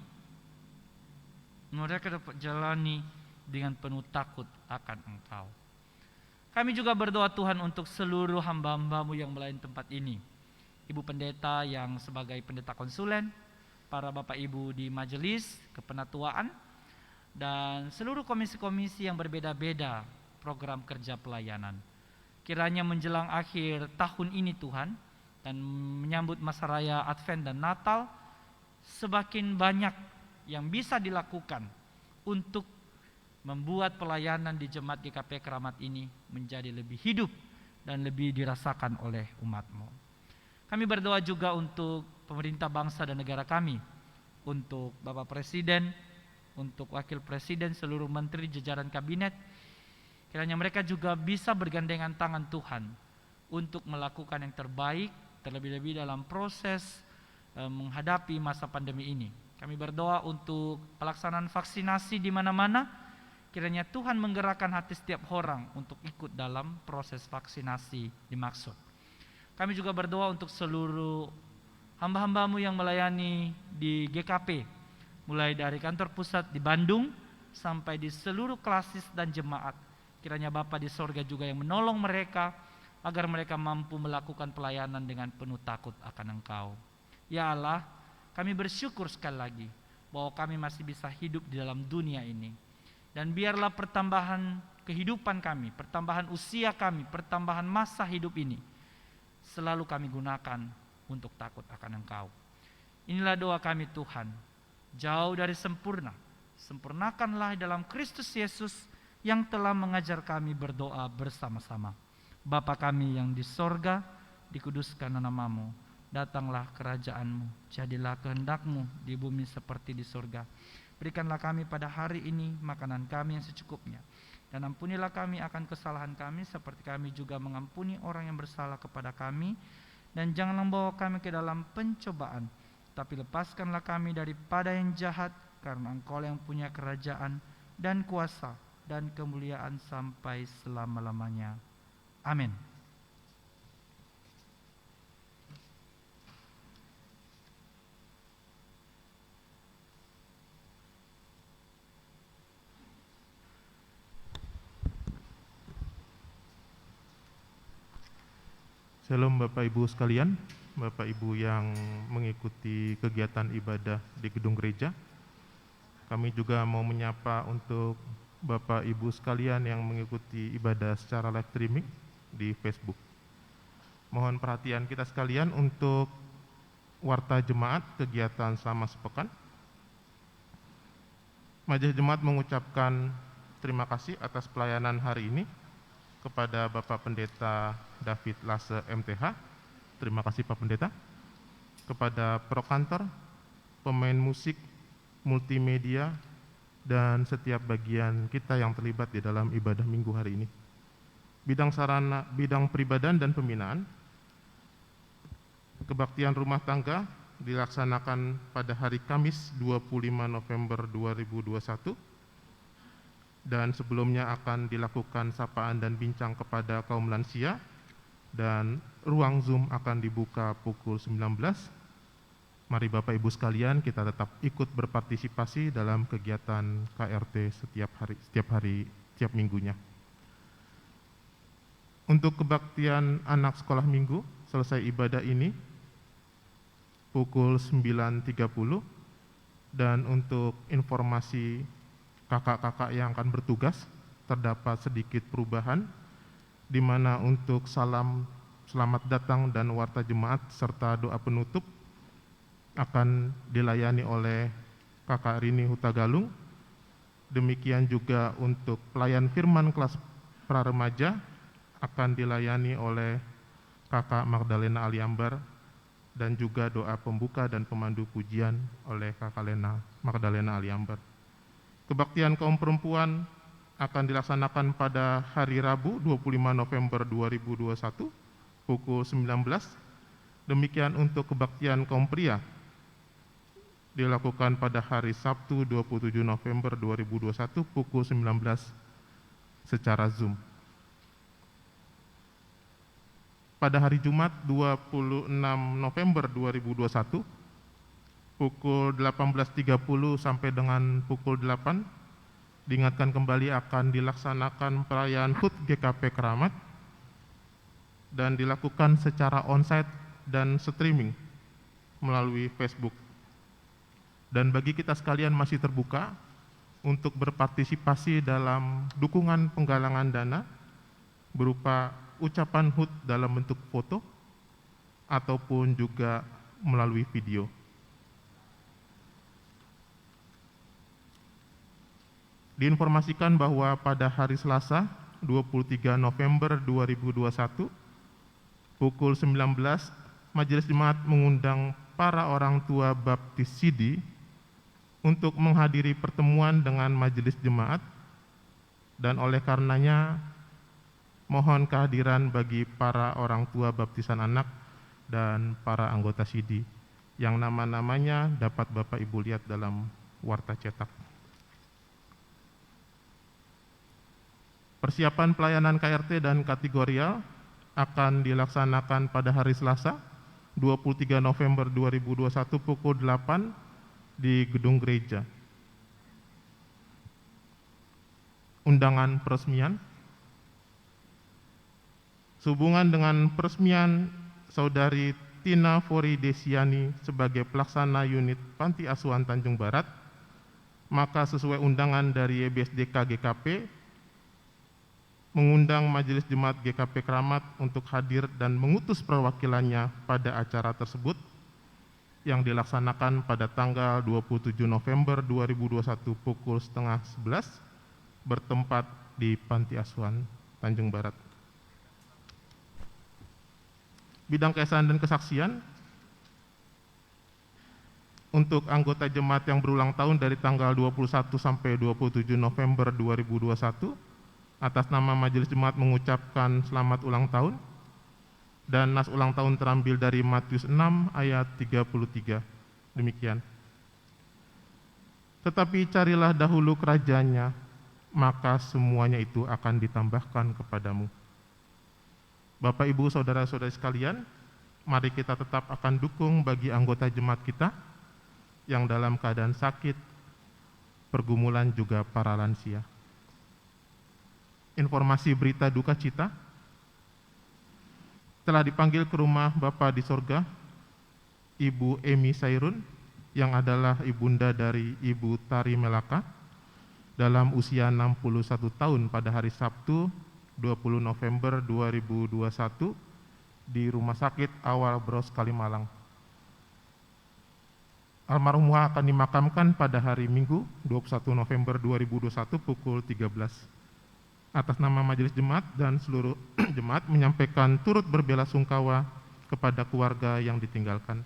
mereka dapat jalani dengan penuh takut akan Engkau. Kami juga berdoa Tuhan untuk seluruh hamba-hamba-Mu yang melayani tempat ini. Ibu pendeta yang sebagai pendeta konsulen, para bapak ibu di majelis kepenatuaan, dan seluruh komisi-komisi yang berbeda-beda program kerja pelayanan. Kiranya menjelang akhir tahun ini Tuhan, dan menyambut masa raya Advent dan Natal, semakin banyak yang bisa dilakukan untuk membuat pelayanan di Jemaat GKP Keramat ini menjadi lebih hidup dan lebih dirasakan oleh umat-Mu. Kami berdoa juga untuk pemerintah bangsa dan negara kami, untuk Bapak Presiden, untuk Wakil Presiden, seluruh menteri jajaran kabinet. Kiranya mereka juga bisa bergandengan tangan Tuhan untuk melakukan yang terbaik, terlebih-lebih dalam proses menghadapi masa pandemi ini. Kami berdoa untuk pelaksanaan vaksinasi di mana-mana. Kiranya Tuhan menggerakkan hati setiap orang untuk ikut dalam proses vaksinasi dimaksud. Kami juga berdoa untuk seluruh hamba-hamba-Mu yang melayani di GKP, mulai dari kantor pusat di Bandung sampai di seluruh klasis dan jemaat. Kiranya Bapa di sorga juga yang menolong mereka, agar mereka mampu melakukan pelayanan dengan penuh takut akan Engkau. Ya Allah, kami bersyukur sekali lagi bahwa kami masih bisa hidup di dalam dunia ini. Dan biarlah pertambahan kehidupan kami, pertambahan usia kami, pertambahan masa hidup ini selalu kami gunakan untuk takut akan Engkau. Inilah doa kami Tuhan, jauh dari sempurna, sempurnakanlah dalam Kristus Yesus yang telah mengajar kami berdoa bersama-sama. Bapa kami yang di sorga, dikuduskan namamu, datanglah kerajaan-Mu, jadilah kehendak-Mu di bumi seperti di sorga. Berikanlah kami pada hari ini makanan kami yang secukupnya, dan ampunilah kami akan kesalahan kami seperti kami juga mengampuni orang yang bersalah kepada kami, dan janganlah membawa kami ke dalam pencobaan, tapi lepaskanlah kami daripada yang jahat, karena Engkau yang punya kerajaan dan kuasa dan kemuliaan sampai selama-lamanya. Amin. Shalom Bapak Ibu sekalian, Bapak Ibu yang mengikuti kegiatan ibadah di gedung gereja. Kami juga mau menyapa untuk Bapak Ibu sekalian yang mengikuti ibadah secara live streaming di Facebook. Mohon perhatian kita sekalian untuk warta jemaat kegiatan selama sepekan. Majelis Jemaat mengucapkan terima kasih atas pelayanan hari ini kepada Bapak Pendeta David Lase MTH. Terima kasih Pak Pendeta. Kepada Prokantor, pemain musik, multimedia, dan setiap bagian kita yang terlibat di dalam ibadah minggu hari ini. Bidang sarana, bidang peribadahan dan pembinaan, kebaktian rumah tangga dilaksanakan pada hari Kamis 25 November 2021 dan sebelumnya akan dilakukan sapaan dan bincang kepada kaum lansia dan ruang Zoom akan dibuka pukul 19. Mari Bapak Ibu sekalian kita tetap ikut berpartisipasi dalam kegiatan KRT setiap minggunya. Untuk kebaktian anak sekolah minggu, selesai ibadah ini pukul 9.30, dan untuk informasi kakak-kakak yang akan bertugas, terdapat sedikit perubahan, di mana untuk salam selamat datang dan warta jemaat serta doa penutup akan dilayani oleh Kakak Rini Hutagalung. Demikian juga untuk pelayan firman kelas praremaja akan dilayani oleh Kakak Magdalena Aliambar, dan juga doa pembuka dan pemandu pujian oleh Kakak Magdalena Aliambar. Kebaktian kaum perempuan akan dilaksanakan pada hari Rabu 25 November 2021 pukul 19. Demikian untuk kebaktian kaum pria dilakukan pada hari Sabtu 27 November 2021 pukul 19 secara Zoom. Pada hari Jumat 26 November 2021 pukul 18.30 sampai dengan pukul 8 diingatkan kembali akan dilaksanakan perayaan HUT GKP Keramat dan dilakukan secara onsite dan streaming melalui Facebook. Dan bagi kita sekalian masih terbuka untuk berpartisipasi dalam dukungan penggalangan dana berupa ucapan HUT dalam bentuk foto ataupun juga melalui video. Diinformasikan bahwa pada hari Selasa 23 November 2021 pukul 19 Majelis Jemaat mengundang para orang tua baptis Sidi untuk menghadiri pertemuan dengan Majelis Jemaat, dan oleh karenanya mohon kehadiran bagi para orang tua baptisan anak dan para anggota Sidi yang nama-namanya dapat Bapak Ibu lihat dalam warta cetak. Persiapan pelayanan KRT dan kategorial akan dilaksanakan pada hari Selasa 23 November 2021 pukul 8 di Gedung Gereja. Undangan peresmian. Sehubungan dengan peresmian Saudari Tina Fori Desiani sebagai pelaksana unit Panti Asuhan Tanjung Barat, maka sesuai undangan dari YBSDK GKP mengundang Majelis Jemaat GKP Keramat untuk hadir dan mengutus perwakilannya pada acara tersebut yang dilaksanakan pada tanggal 27 November 2021 pukul 10:30 bertempat di Panti Asuhan Tanjung Barat. Bidang keesaan dan kesaksian untuk anggota jemaat yang berulang tahun dari tanggal 21 sampai 27 November 2021 atas nama Majelis Jemaat mengucapkan selamat ulang tahun, dan nas ulang tahun terambil dari Matius 6 ayat 33. Demikian. Tetapi carilah dahulu kerajaannya, maka semuanya itu akan ditambahkan kepadamu. Bapak, Ibu, saudara-saudari sekalian, mari kita tetap akan dukung bagi anggota jemaat kita yang dalam keadaan sakit, pergumulan, juga para lansia. Informasi berita duka cita, telah dipanggil ke rumah Bapa di sorga Ibu Emi Sairun yang adalah ibunda dari Ibu Tari Melaka dalam usia 61 tahun pada hari Sabtu 20 November 2021 di Rumah Sakit Awal Bros Kalimalang. Almarhumah akan dimakamkan pada hari Minggu 21 November 2021 pukul 13. Atas nama Majelis Jemaat dan seluruh jemaat menyampaikan turut berbelasungkawa kepada keluarga yang ditinggalkan.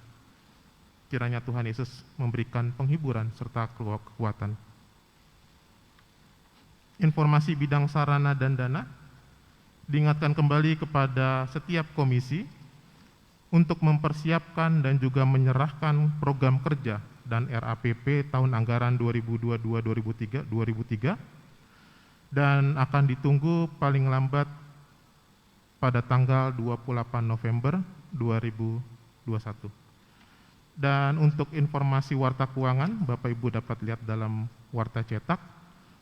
Kiranya Tuhan Yesus memberikan penghiburan serta kekuatan. informasi bidang sarana dan dana, diingatkan kembali kepada setiap komisi untuk mempersiapkan dan juga menyerahkan program kerja dan RAPP tahun anggaran 2022-2023 dan akan ditunggu paling lambat pada tanggal 28 November 2021. Dan untuk informasi warta keuangan, Bapak Ibu dapat lihat dalam warta cetak.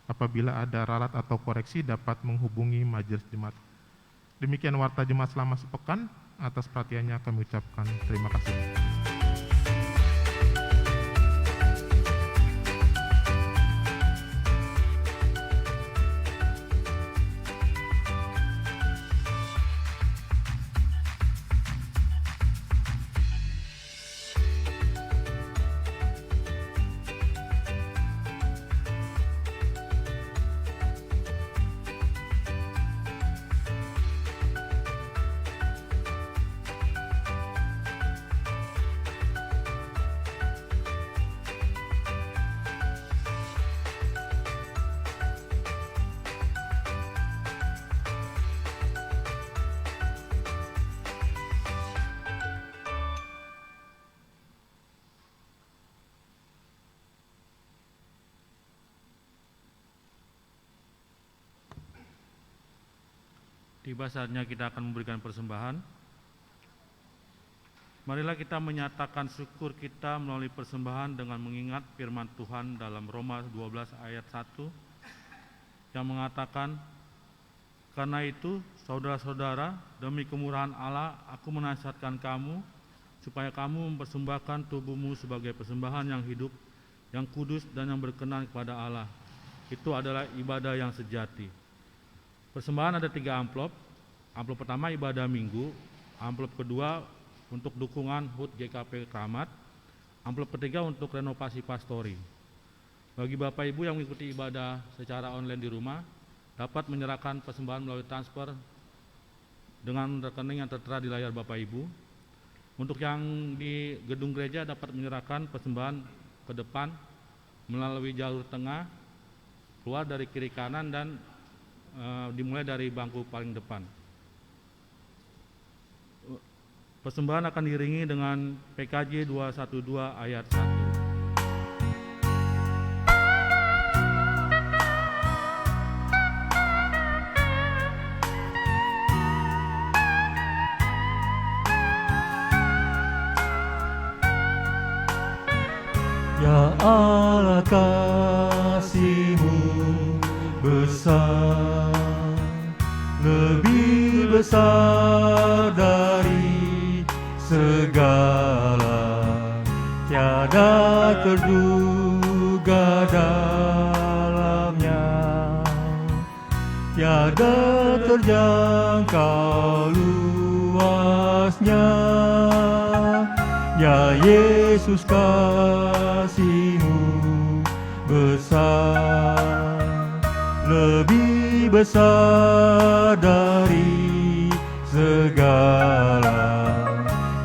Apabila ada ralat atau koreksi dapat menghubungi Majelis Jemaat. Demikian warta jemaat selama sepekan. Atas perhatiannya kami ucapkan terima kasih. Tiba saatnya kita akan memberikan persembahan. Marilah kita menyatakan syukur kita melalui persembahan dengan mengingat firman Tuhan dalam Roma 12 ayat 1 yang mengatakan, "Karena itu, saudara-saudara, demi kemurahan Allah, aku menasihatkan kamu supaya kamu mempersembahkan tubuhmu sebagai persembahan yang hidup, yang kudus dan yang berkenan kepada Allah. Itu adalah ibadah yang sejati." Persembahan ada 3 amplop. Amplop pertama ibadah minggu, amplop kedua untuk dukungan HUT GKP Kramat, amplop ketiga untuk renovasi pastori. Bagi Bapak Ibu yang mengikuti ibadah secara online di rumah, dapat menyerahkan persembahan melalui transfer dengan rekening yang tertera di layar Bapak Ibu. Untuk yang di gedung gereja dapat menyerahkan persembahan ke depan melalui jalur tengah, keluar dari kiri kanan dan dimulai dari bangku paling depan. Persembahan akan diiringi dengan PKJ 212 ayat 1. Ya Allah, kasih-Mu besar, lebih besar dari segala, tiada terduga dalamnya, tiada terjangkau luasnya. Ya Yesus, kasih-Mu besar, lebih besar dari segala,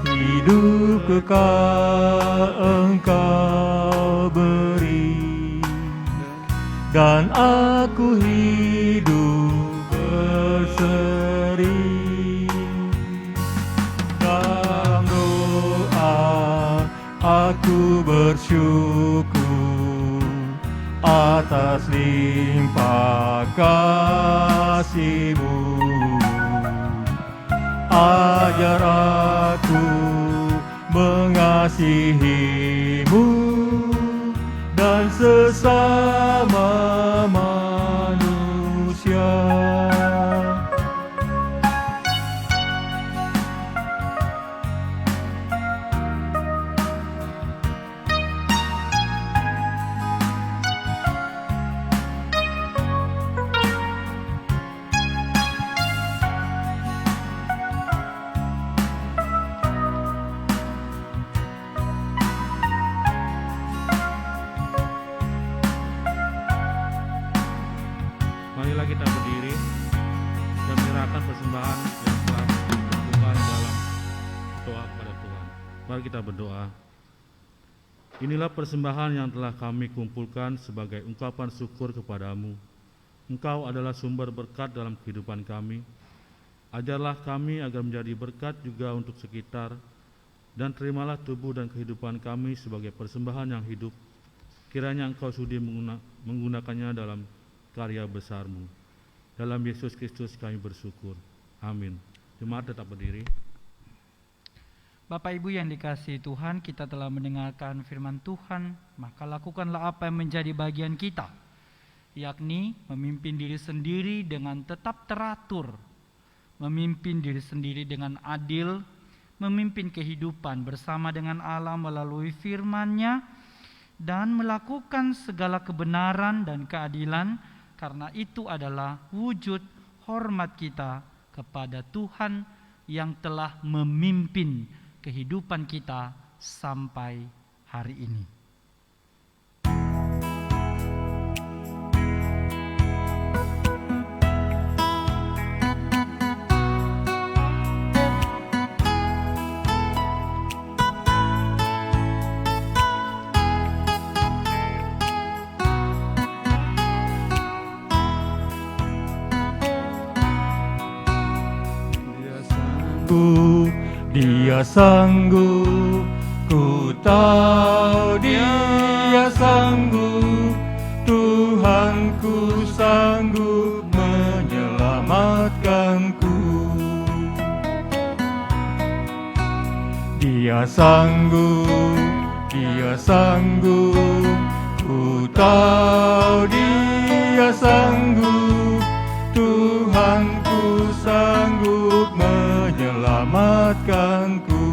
hidup kekal Engkau beri, dan aku hidup berseri. Dalam doa aku bersyukur atas limpah kasih-Mu. Ajar aku mengasihi-Mu dan sesama manusia. Marilah kita berdiri dan menyerahkan persembahan yang telah ditentukan dalam doa kepada Tuhan. Mari kita berdoa. Inilah persembahan yang telah kami kumpulkan sebagai ungkapan syukur kepadamu. Engkau adalah sumber berkat dalam kehidupan kami. Ajarlah kami agar menjadi berkat juga untuk sekitar, dan terimalah tubuh dan kehidupan kami sebagai persembahan yang hidup. Kiranya Engkau sudi menggunakannya dalam karya besar-Mu. Dalam Yesus Kristus kami bersyukur. Amin. Jemaat tetap berdiri. Bapak Ibu yang dikasihi Tuhan, kita telah mendengarkan firman Tuhan, maka lakukanlah apa yang menjadi bagian kita, yakni memimpin diri sendiri dengan tetap teratur, memimpin diri sendiri dengan adil, memimpin kehidupan bersama dengan Allah melalui firman-Nya, dan melakukan segala kebenaran dan keadilan, karena itu adalah wujud hormat kita kepada Tuhan yang telah memimpin kehidupan kita sampai hari ini. Dia sanggup, ku tahu Dia sanggup, Tuhanku sanggup menyelamatkanku. Dia sanggup, ku tahu Dia sanggup, Tuhanku sanggup menyelamatkanku.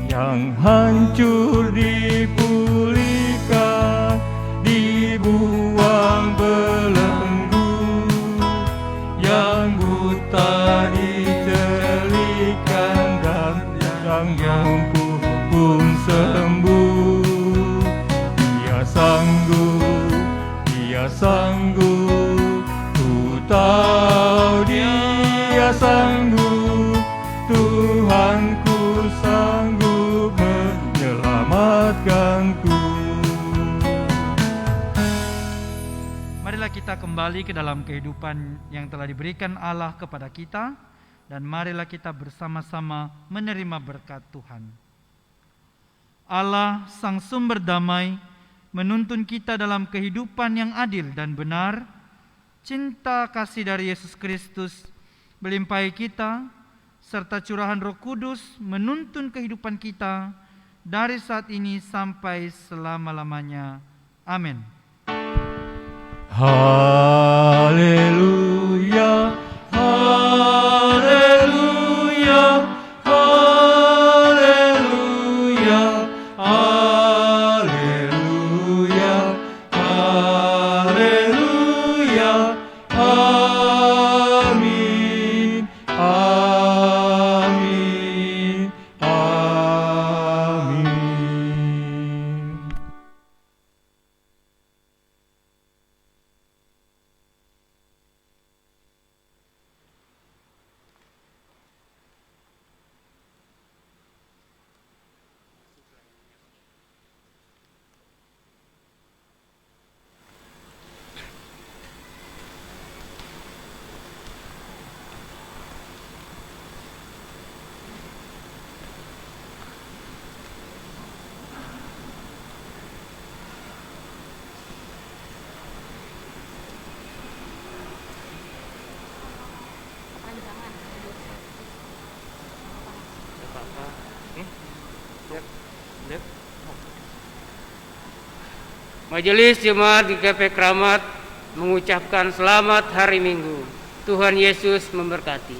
Yang hancur dipulihkan, dibuang belenggu, yang buta dicelikan, dan yang lumpuh pun sembuh. Dia sanggup, ku tahu Dia sanggup, Tuhanku sanggup menyelamatkanku. Marilah kita kembali ke dalam kehidupan yang telah diberikan Allah kepada kita, dan marilah kita bersama-sama menerima berkat Tuhan. Allah, Sang Sumber Damai, menuntun kita dalam kehidupan yang adil dan benar. Cinta kasih dari Yesus Kristus melimpahi kita, serta curahan Roh Kudus menuntun kehidupan kita dari saat ini sampai selama-lamanya. Amin. Haleluya, haleluya, haleluya, haleluya, haleluya, amin, amin, amin. Majelis Jemaat GKP Kramat mengucapkan selamat hari Minggu. Tuhan Yesus memberkati.